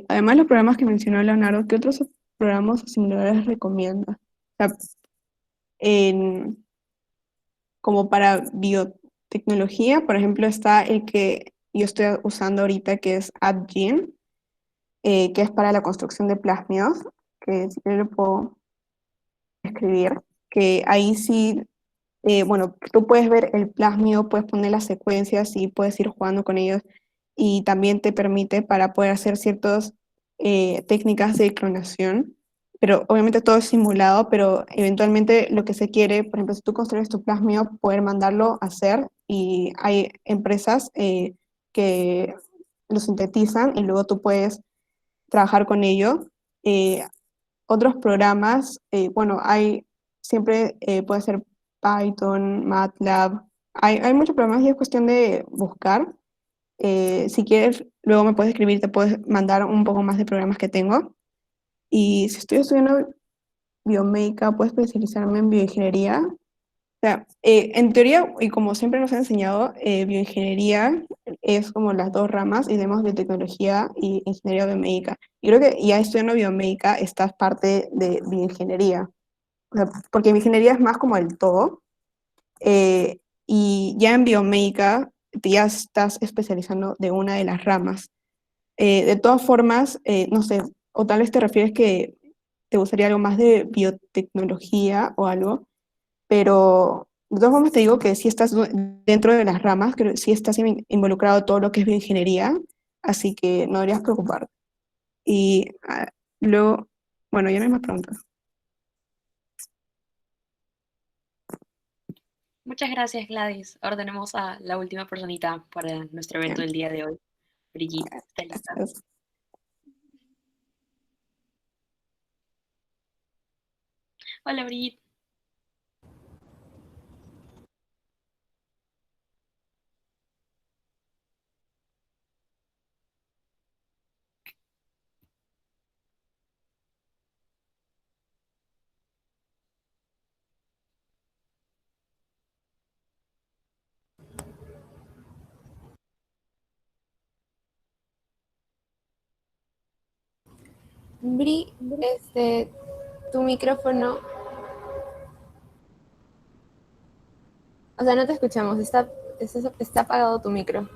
Además, los programas que mencionó Leonardo, ¿qué otros programas similares recomienda? O sea, en- como para biotecnología, por ejemplo, está el que yo estoy usando ahorita, que es AdGen, que es para la construcción de plásmidos, que si quiero lo puedo escribir, que ahí sí, bueno, tú puedes ver el plásmido, puedes poner las secuencias y puedes ir jugando con ellos y también te permite para poder hacer ciertas técnicas de clonación, pero obviamente todo es simulado, pero eventualmente lo que se quiere, por ejemplo, si tú construyes tu plásmido, poder mandarlo a hacer y hay empresas que lo sintetizan y luego tú puedes trabajar con ello. otros programas, bueno, hay siempre puede ser Python, MATLAB, hay muchos programas y es cuestión de buscar. Si quieres, luego me puedes escribir, te puedes mandar un poco más de programas que tengo. Y si estoy estudiando biomédica, puedo especializarme en bioingeniería. O sea, en teoría, y como siempre nos han enseñado, bioingeniería es como las dos ramas, y tenemos biotecnología y ingeniería biomédica. Y creo que ya estudiando biomédica estás parte de bioingeniería. O sea, porque bioingeniería es más como el todo. eh, y ya en biomédica te ya estás especializando de una de las ramas. De todas formas, no sé, o tal vez te refieres que te gustaría algo más de biotecnología o algo, pero de todas formas te digo que si estás dentro de las ramas, que sí estás involucrado en todo lo que es bioingeniería, así que no deberías preocuparte. Y luego, bueno, ya no hay más preguntas. Muchas gracias, Gladys. Ahora tenemos a la última personita para nuestro Ya, evento del día de hoy. Brigitte, ¿está lista? gracias. Hola, Brigitte. Bri, tu micrófono, o sea, no te escuchamos, está apagado tu micro.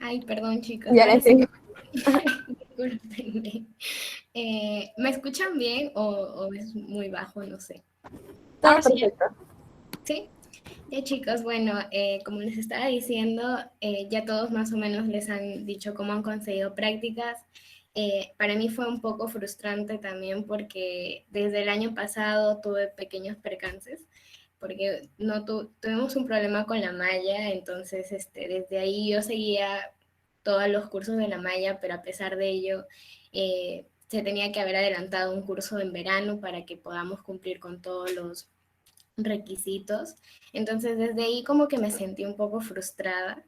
Ay, perdón, chicos. Y ahora Ahora sí sí. me... Discúlpenme. ¿Me escuchan bien o es muy bajo? No sé. Todo Ahora sí, perfecto. ¿Sí? Ya, chicos, bueno, como les estaba diciendo, ya todos más o menos les han dicho cómo han conseguido prácticas. Para mí fue un poco frustrante también porque desde el año pasado tuve pequeños percances, porque no tuvimos un problema con la malla, entonces desde ahí yo seguía todos los cursos de la malla, pero a pesar de ello, se tenía que haber adelantado un curso en verano para que podamos cumplir con todos los requisitos. Entonces desde ahí como que me sentí un poco frustrada,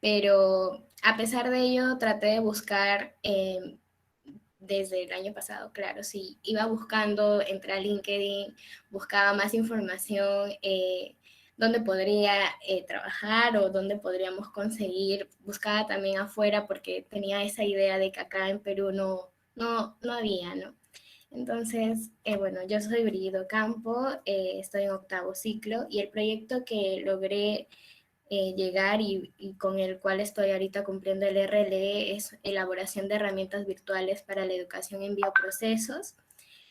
pero a pesar de ello traté de buscar desde el año pasado, claro, sí, iba buscando, entré a LinkedIn, buscaba más información, dónde podría trabajar o dónde podríamos conseguir, buscaba también afuera porque tenía esa idea de que acá en Perú no había, ¿no? Entonces, bueno, yo soy Brigido Campo, estoy en octavo ciclo y el proyecto que logré llegar y con el cual estoy ahorita cumpliendo el RLE es elaboración de herramientas virtuales para la educación en bioprocesos.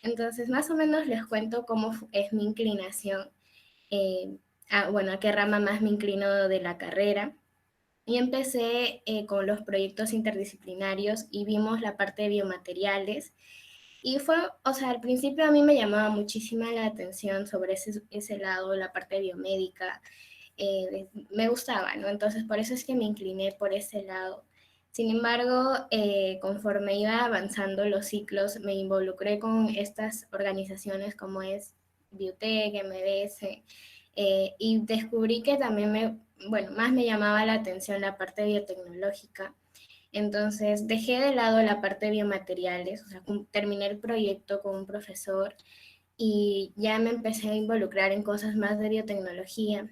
Entonces, más o menos les cuento cómo es mi inclinación, bueno, a qué rama más me inclino de la carrera. Y empecé con los proyectos interdisciplinarios y vimos la parte de biomateriales. Y fue, o sea, al principio a mí me llamaba muchísima la atención sobre ese lado, la parte biomédica, me gustaba, ¿no? Entonces por eso es que me incliné por ese lado. Sin embargo, conforme iba avanzando los ciclos, me involucré con estas organizaciones como es Biotech, MBS, y descubrí que también bueno, más me llamaba la atención la parte biotecnológica. Entonces dejé de lado la parte de biomateriales, o sea, terminé el proyecto con un profesor y ya me empecé a involucrar en cosas más de biotecnología.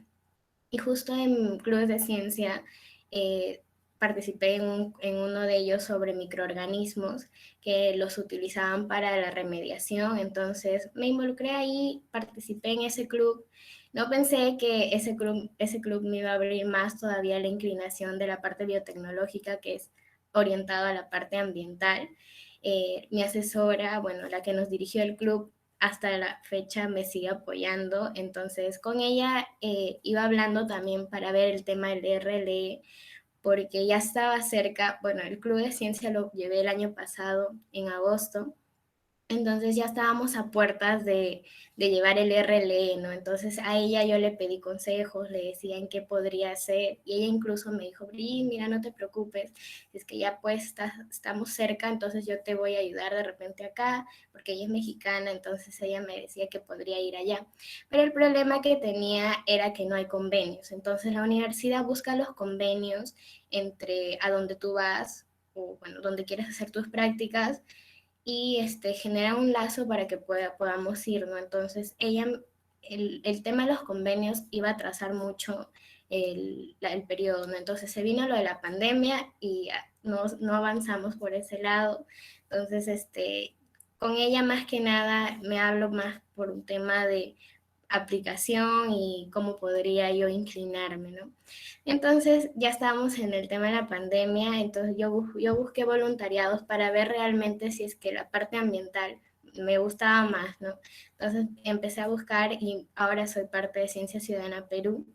Y justo en clubes de ciencia eh, participé en uno de ellos sobre microorganismos que los utilizaban para la remediación. Entonces me involucré ahí, participé en ese club. No pensé que ese club me iba a abrir más todavía la inclinación de la parte biotecnológica, que es orientado a la parte ambiental. Mi asesora, bueno, la que nos dirigió el club, hasta la fecha me sigue apoyando. Entonces con ella iba hablando también para ver el tema del RLE, porque ya estaba cerca. Bueno, el Club de Ciencia lo llevé el año pasado, en agosto. Entonces ya estábamos a puertas de llevar el RLE, ¿no? Entonces a ella yo le pedí consejos, le decía en qué podría hacer, y ella incluso me dijo, Bri, mira, no te preocupes, es que ya pues estamos cerca, entonces yo te voy a ayudar de repente acá, porque ella es mexicana, entonces ella me decía que podría ir allá. Pero el problema que tenía era que no hay convenios, entonces la universidad busca los convenios entre a donde tú vas, o bueno, donde quieres hacer tus prácticas, y genera un lazo para que podamos ir, ¿no? Entonces, el tema de los convenios iba a trazar mucho el periodo, ¿no? Entonces se vino lo de la pandemia y no avanzamos por ese lado. Entonces, con ella más que nada me hablo más por un tema de aplicación y cómo podría yo inclinarme, ¿no? Entonces ya estábamos en el tema de la pandemia, entonces yo busqué voluntariados para ver realmente si es que la parte ambiental me gustaba más, ¿no? Entonces empecé a buscar y ahora soy parte de Ciencia Ciudadana Perú,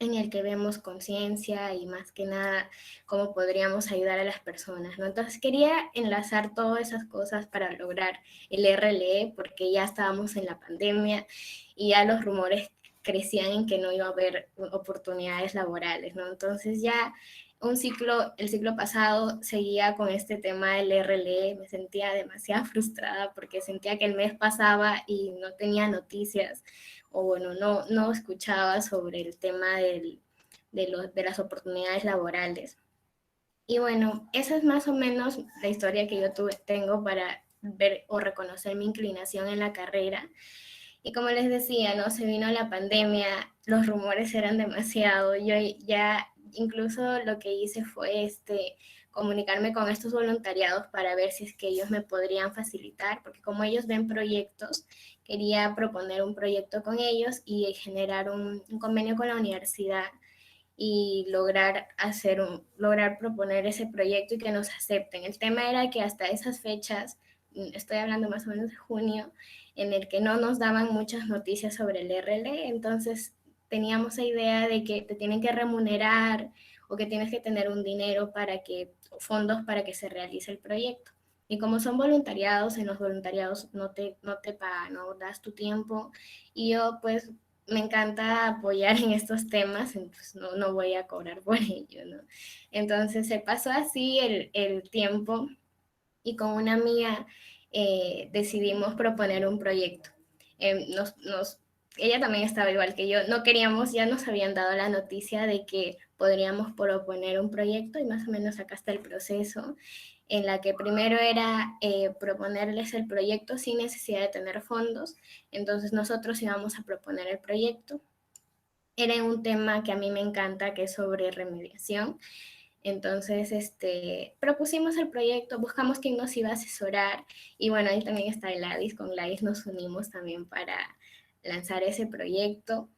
en el que vemos conciencia y más que nada cómo podríamos ayudar a las personas, ¿no? Entonces quería enlazar todas esas cosas para lograr el RLE, porque ya estábamos en la pandemia y ya los rumores crecían en que no iba a haber oportunidades laborales, ¿no? Entonces ya el ciclo pasado seguía con este tema del RLE, me sentía demasiado frustrada porque sentía que el mes pasaba y no tenía noticias, o bueno, no escuchaba sobre el tema de las oportunidades laborales. Y bueno, esa es más o menos la historia que yo tengo para ver o reconocer mi inclinación en la carrera. Y como les decía, ¿no? Se vino la pandemia, los rumores eran demasiado, yo ya incluso lo que hice fue comunicarme con estos voluntariados para ver si es que ellos me podrían facilitar, porque como ellos ven proyectos, quería proponer un proyecto con ellos y generar un convenio con la universidad y lograr proponer ese proyecto y que nos acepten. El tema era que hasta esas fechas, estoy hablando más o menos de junio, en el que no nos daban muchas noticias sobre el RLE, entonces teníamos la idea de que te tienen que remunerar o que tienes que tener un dinero fondos para que se realice el proyecto. Y como son voluntariados, en los voluntariados no te pagan, no das tu tiempo. Y yo pues me encanta apoyar en estos temas, entonces no voy a cobrar por ello, ¿no? Entonces se pasó así el tiempo y con una amiga decidimos proponer un proyecto. Ella también estaba igual que yo, no queríamos, ya nos habían dado la noticia de que podríamos proponer un proyecto y más o menos acá está el proceso, en la que primero era proponerles el proyecto sin necesidad de tener fondos. Entonces nosotros íbamos a proponer el proyecto. Era un tema que a mí me encanta, que es sobre remediación. Entonces, propusimos el proyecto, buscamos quién nos iba a asesorar y bueno, ahí también está Gladys, con Gladys nos unimos también para lanzar ese proyecto.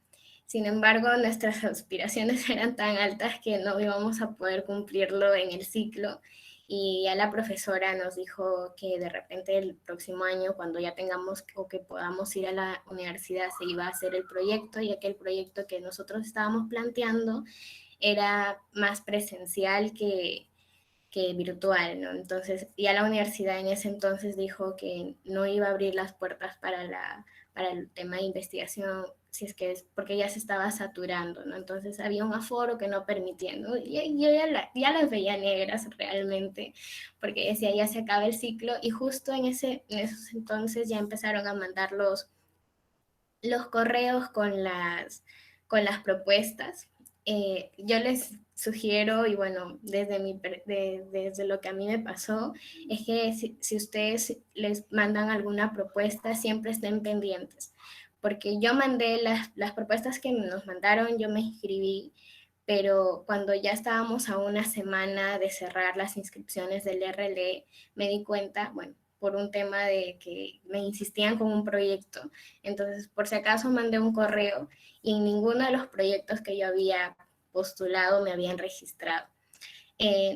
Sin embargo, nuestras aspiraciones eran tan altas que no íbamos a poder cumplirlo en el ciclo y ya la profesora nos dijo que de repente el próximo año, cuando ya tengamos o que podamos ir a la universidad, se iba a hacer el proyecto, ya que el proyecto que nosotros estábamos planteando era más presencial que virtual, ¿no? Entonces, ya la universidad en ese entonces dijo que no iba a abrir las puertas para el tema de investigación, si es que es porque ya se estaba saturando, ¿no? Entonces había un aforo que no permitía, ¿no? Y yo ya las veía negras realmente, porque decía, ya se acaba el ciclo, y justo en esos entonces ya empezaron a mandar los correos con las propuestas. Yo les sugiero, y bueno, desde lo que a mí me pasó, es que si ustedes les mandan alguna propuesta, siempre estén pendientes, porque yo mandé las propuestas que nos mandaron, yo me inscribí, pero cuando ya estábamos a una semana de cerrar las inscripciones del RLE, me di cuenta, bueno, por un tema de que me insistían con un proyecto. Entonces, por si acaso mandé un correo y en ninguno de los proyectos que yo había postulado me habían registrado.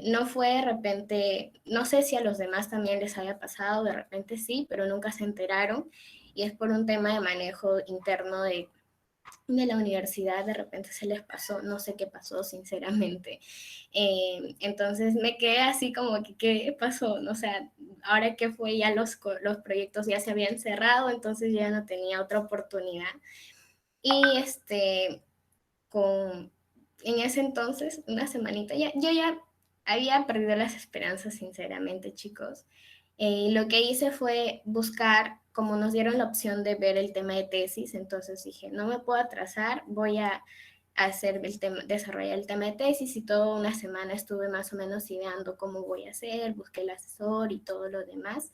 No fue de repente, no sé si a los demás también les haya pasado, de repente sí, pero nunca se enteraron y es por un tema de manejo interno de la universidad de repente se les pasó, no sé qué pasó sinceramente. Entonces me quedé así como que, ¿qué pasó? O sea, ahora que fue ya los proyectos ya se habían cerrado, entonces ya no tenía otra oportunidad. Y en ese entonces, una semanita, yo ya había perdido las esperanzas sinceramente, chicos. Lo que hice fue buscar, como nos dieron la opción de ver el tema de tesis, entonces dije, no me puedo atrasar, voy a hacer desarrollar el tema de tesis, y toda una semana estuve más o menos ideando cómo voy a hacer, busqué el asesor y todo lo demás.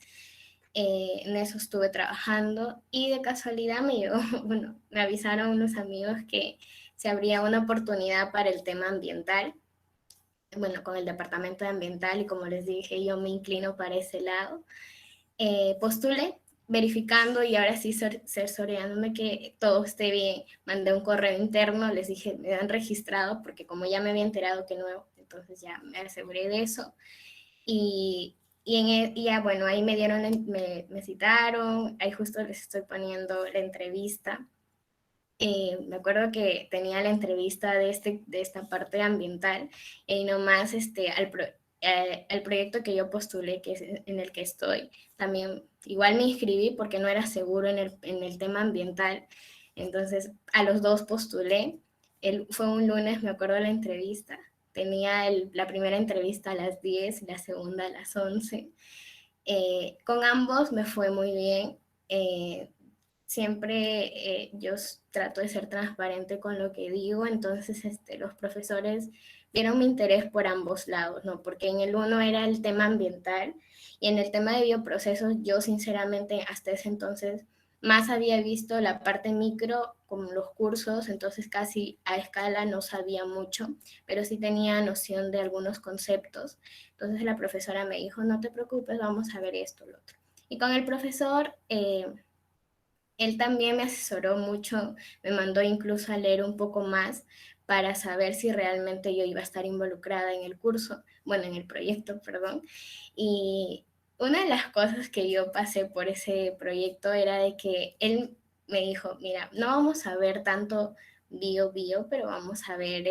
En eso estuve trabajando y de casualidad me llegó, bueno, me avisaron unos amigos que se abría una oportunidad para el tema ambiental, bueno, con el departamento de ambiental, y como les dije, yo me inclino para ese lado. Postulé verificando y ahora sí cerciorándome que todo esté bien. Mandé un correo interno, les dije, me han registrado, porque como ya me había enterado que no, entonces ya me aseguré de eso. Y ya, bueno, ahí me dieron, me citaron, ahí justo les estoy poniendo la entrevista. Me acuerdo que tenía la entrevista de esta parte ambiental, y nomás al proyecto que yo postulé, que es en el que estoy, también igual me inscribí porque no era seguro en el tema ambiental. Entonces a los dos postulé. Fue un lunes, me acuerdo de la entrevista. Tenía la primera entrevista a las 10 y la segunda a las 11. Con ambos me fue muy bien. Siempre yo trato de ser transparente con lo que digo, entonces los profesores vieron mi interés por ambos lados, ¿no? Porque en el uno era el tema ambiental, y en el tema de bioprocesos yo sinceramente hasta ese entonces más había visto la parte micro con los cursos, entonces casi a escala no sabía mucho, pero sí tenía noción de algunos conceptos. Entonces la profesora me dijo, no te preocupes, vamos a ver esto, lo otro. Y con el profesor... él también me asesoró mucho, me mandó incluso a leer un poco más para saber si realmente yo iba a estar involucrada en el curso, bueno, en el proyecto, perdón. Y una de las cosas que yo pasé por ese proyecto era de que él me dijo, mira, no vamos a ver tanto bio, pero vamos a ver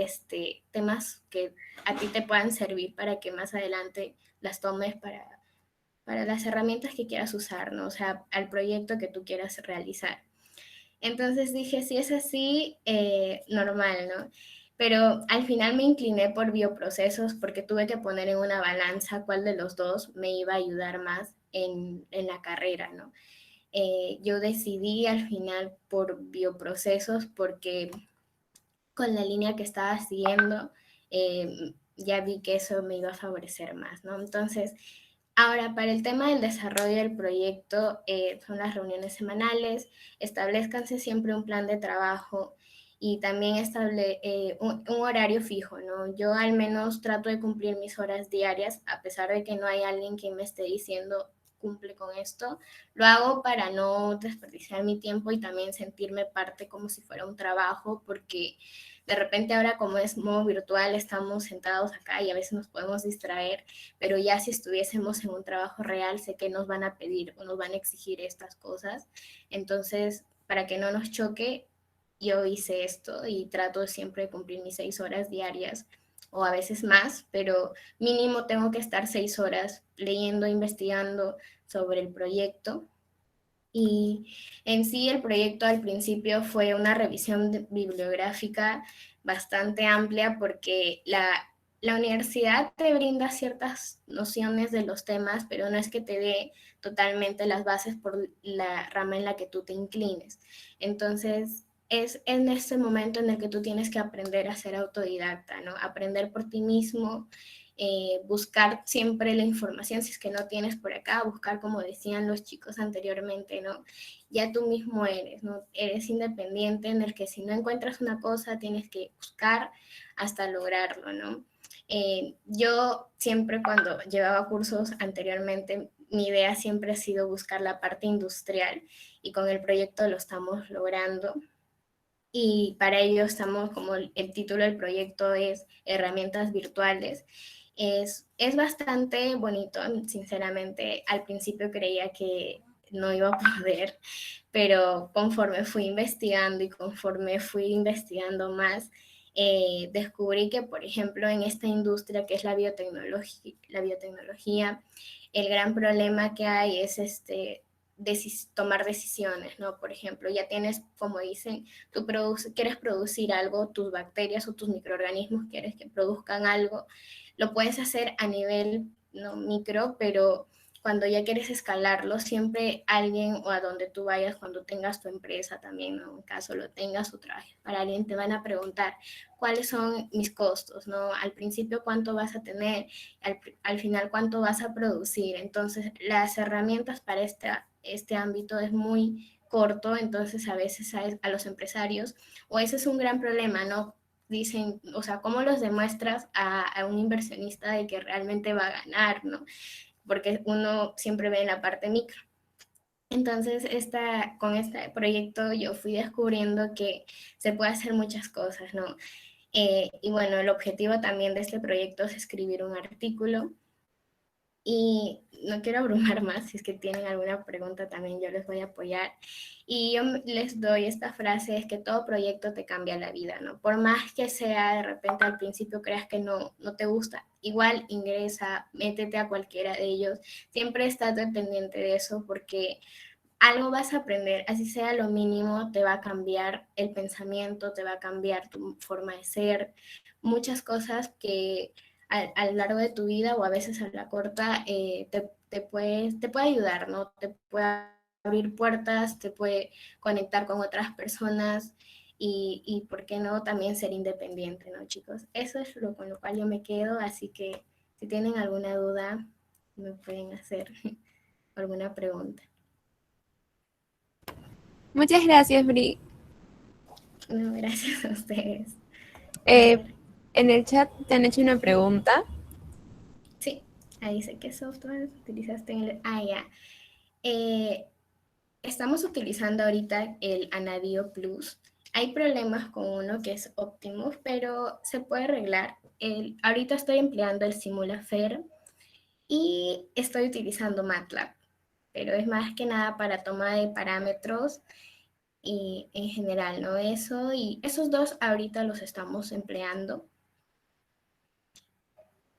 temas que a ti te puedan servir para que más adelante las tomes para las herramientas que quieras usar, ¿no? O sea, al proyecto que tú quieras realizar. Entonces dije, si es así, normal, ¿no? Pero al final me incliné por bioprocesos porque tuve que poner en una balanza cuál de los dos me iba a ayudar más en la carrera, ¿no? Yo decidí al final por bioprocesos porque con la línea que estaba siguiendo, ya vi que eso me iba a favorecer más, ¿no? Entonces, ahora, para el tema del desarrollo del proyecto, son las reuniones semanales, establezcanse siempre un plan de trabajo y también un horario fijo, ¿no? Yo al menos trato de cumplir mis horas diarias, a pesar de que no hay alguien que me esté diciendo cumple con esto. Lo hago para no desperdiciar mi tiempo y también sentirme parte como si fuera un trabajo, porque de repente ahora como es modo virtual estamos sentados acá y a veces nos podemos distraer, pero ya si estuviésemos en un trabajo real sé que nos van a pedir o nos van a exigir estas cosas. Entonces, para que no nos choque, yo hice esto y trato siempre de cumplir mis 6 horas diarias o a veces más, pero mínimo tengo que estar 6 horas leyendo, investigando sobre el proyecto. Y en sí el proyecto al principio fue una revisión bibliográfica bastante amplia porque la universidad te brinda ciertas nociones de los temas, pero no es que te dé totalmente las bases por la rama en la que tú te inclines. Entonces, es en este momento en el que tú tienes que aprender a ser autodidacta, ¿no? Aprender por ti mismo, buscar siempre la información, si es que no tienes por acá, buscar como decían los chicos anteriormente, ¿no? Ya tú mismo eres, ¿no? Eres independiente en el que si no encuentras una cosa tienes que buscar hasta lograrlo, ¿no? Yo siempre cuando llevaba cursos anteriormente, mi idea siempre ha sido buscar la parte industrial y con el proyecto lo estamos logrando. Y para ello estamos, como el título del proyecto es Herramientas Virtuales. Es bastante bonito, sinceramente. Al principio creía que no iba a poder, pero conforme fui investigando y conforme fui investigando más, descubrí que, por ejemplo, en esta industria que es la biotecnología, el gran problema que hay es tomar decisiones, ¿no? Por ejemplo, ya tienes, como dicen, quieres producir algo, tus bacterias o tus microorganismos quieres que produzcan algo, lo puedes hacer a nivel, ¿no?, micro, pero cuando ya quieres escalarlo, siempre alguien o a donde tú vayas, cuando tengas tu empresa también, ¿no?, en caso lo tengas o trabajes para alguien, te van a preguntar cuáles son mis costos, ¿no? Al principio cuánto vas a tener, al final cuánto vas a producir. Entonces, las herramientas para este ámbito es muy corto, entonces a veces a los empresarios, o ese es un gran problema, ¿no? Dicen, o sea, ¿cómo los demuestras a un inversionista de que realmente va a ganar, ¿no? Porque uno siempre ve en la parte micro. Entonces, con este proyecto yo fui descubriendo que se puede hacer muchas cosas, ¿no? Y bueno, el objetivo también de este proyecto es escribir un artículo. Y no quiero abrumar más, si es que tienen alguna pregunta también yo les voy a apoyar. Y yo les doy esta frase, es que todo proyecto te cambia la vida, ¿no? Por más que sea de repente al principio creas que no te gusta, igual ingresa, métete a cualquiera de ellos, siempre estate pendiente de eso porque algo vas a aprender, así sea lo mínimo, te va a cambiar el pensamiento, te va a cambiar tu forma de ser, muchas cosas que a lo largo de tu vida o a veces a la corta te puede ayudar, ¿no? Te puede abrir puertas, te puede conectar con otras personas y ¿por qué no? También ser independiente, ¿no, chicos? Eso es con lo cual yo me quedo, así que si tienen alguna duda, me pueden hacer alguna pregunta. Muchas gracias, Bri. No, gracias a ustedes. En el chat te han hecho una pregunta. Sí, ahí dice qué software utilizaste ya. Estamos utilizando ahorita el Anadio Plus. Hay problemas con uno que es Optimus, pero se puede arreglar. Ahorita estoy empleando el Simulafer y estoy utilizando MATLAB, pero es más que nada para toma de parámetros y en general, ¿no? Eso y esos dos ahorita los estamos empleando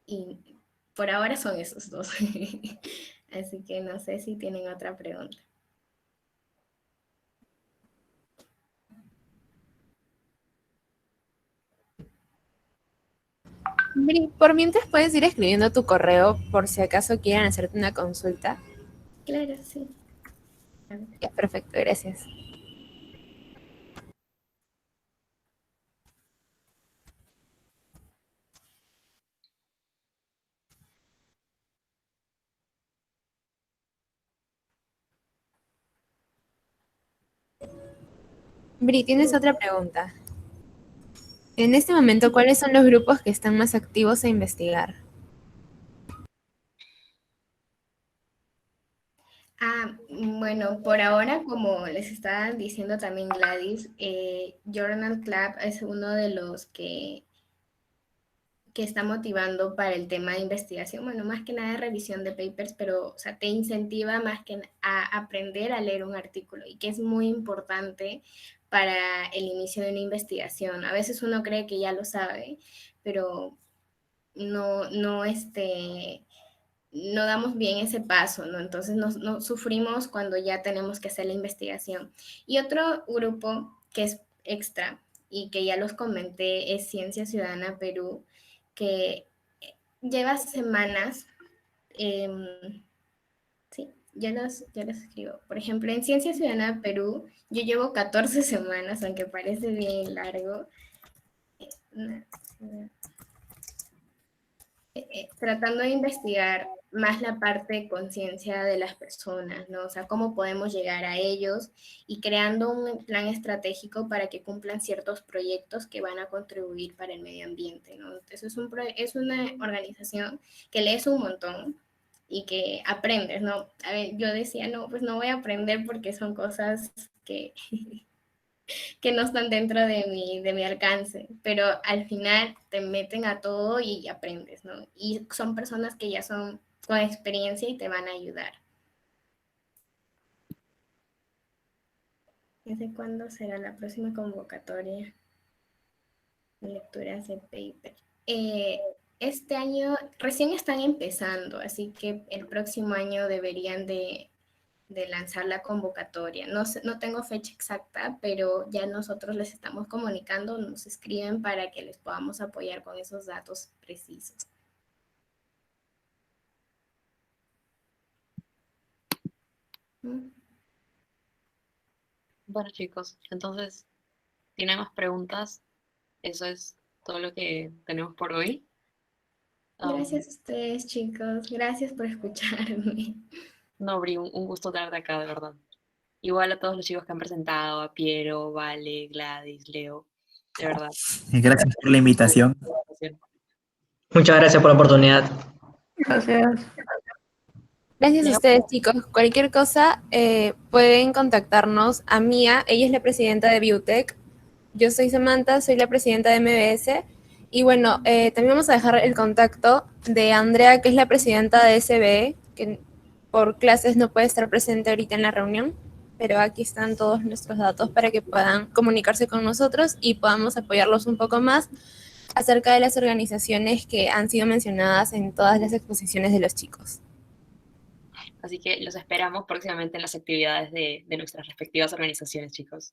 y por ahora son esos dos. Así que no sé si tienen otra pregunta. Bri, por mientras puedes ir escribiendo tu correo por si acaso quieran hacerte una consulta. Claro, sí. Ya, perfecto, gracias. Bri, tienes otra pregunta. En este momento, ¿cuáles son los grupos que están más activos a investigar? Bueno, por ahora, como les estaba diciendo también Gladys, Journal Club es uno de los que está motivando para el tema de investigación, bueno, más que nada de revisión de papers, pero, o sea, te incentiva más que a aprender a leer un artículo y que es muy importante para el inicio de una investigación. A veces uno cree que ya lo sabe, pero no damos bien ese paso, ¿no? Entonces nos sufrimos cuando ya tenemos que hacer la investigación. Y otro grupo que es extra y que ya los comenté es Ciencia Ciudadana Perú, que lleva semanas, sí, ya los escribo. Por ejemplo, en Ciencia Ciudadana Perú, yo llevo 14 semanas, aunque parece bien largo. Tratando de investigar más la parte de conciencia de las personas, ¿no? O sea, cómo podemos llegar a ellos y creando un plan estratégico para que cumplan ciertos proyectos que van a contribuir para el medio ambiente, ¿no? Entonces es una organización que lees un montón y que aprendes, ¿no? A ver, yo decía, no, pues no voy a aprender porque son cosas que que no están dentro de mi alcance, pero al final te meten a todo y aprendes, ¿no? Y son personas que ya son con experiencia y te van a ayudar. ¿Desde cuándo será la próxima convocatoria? Lecturas de paper. Este año recién están empezando, así que el próximo año deberían de lanzar la convocatoria. No tengo fecha exacta, pero ya nosotros les estamos comunicando, nos escriben para que les podamos apoyar con esos datos precisos. Bueno, chicos, entonces, ¿tienen más preguntas? Eso es todo lo que tenemos por hoy. Gracias a ustedes, chicos. Gracias por escucharme. No, Bri, un gusto tenerte acá, de verdad. Igual a todos los chicos que han presentado, a Piero, Vale, Gladys, Leo, de verdad. Gracias por la invitación. Muchas gracias por la oportunidad. Gracias. Gracias a ustedes, chicos. Cualquier cosa, pueden contactarnos a Mía. Ella es la presidenta de Biotech. Yo soy Samantha, soy la presidenta de MBS. Y bueno, también vamos a dejar el contacto de Andrea, que es la presidenta de SBE, que por clases no puede estar presente ahorita en la reunión, pero aquí están todos nuestros datos para que puedan comunicarse con nosotros y podamos apoyarlos un poco más acerca de las organizaciones que han sido mencionadas en todas las exposiciones de los chicos. Así que los esperamos próximamente en las actividades de nuestras respectivas organizaciones, chicos.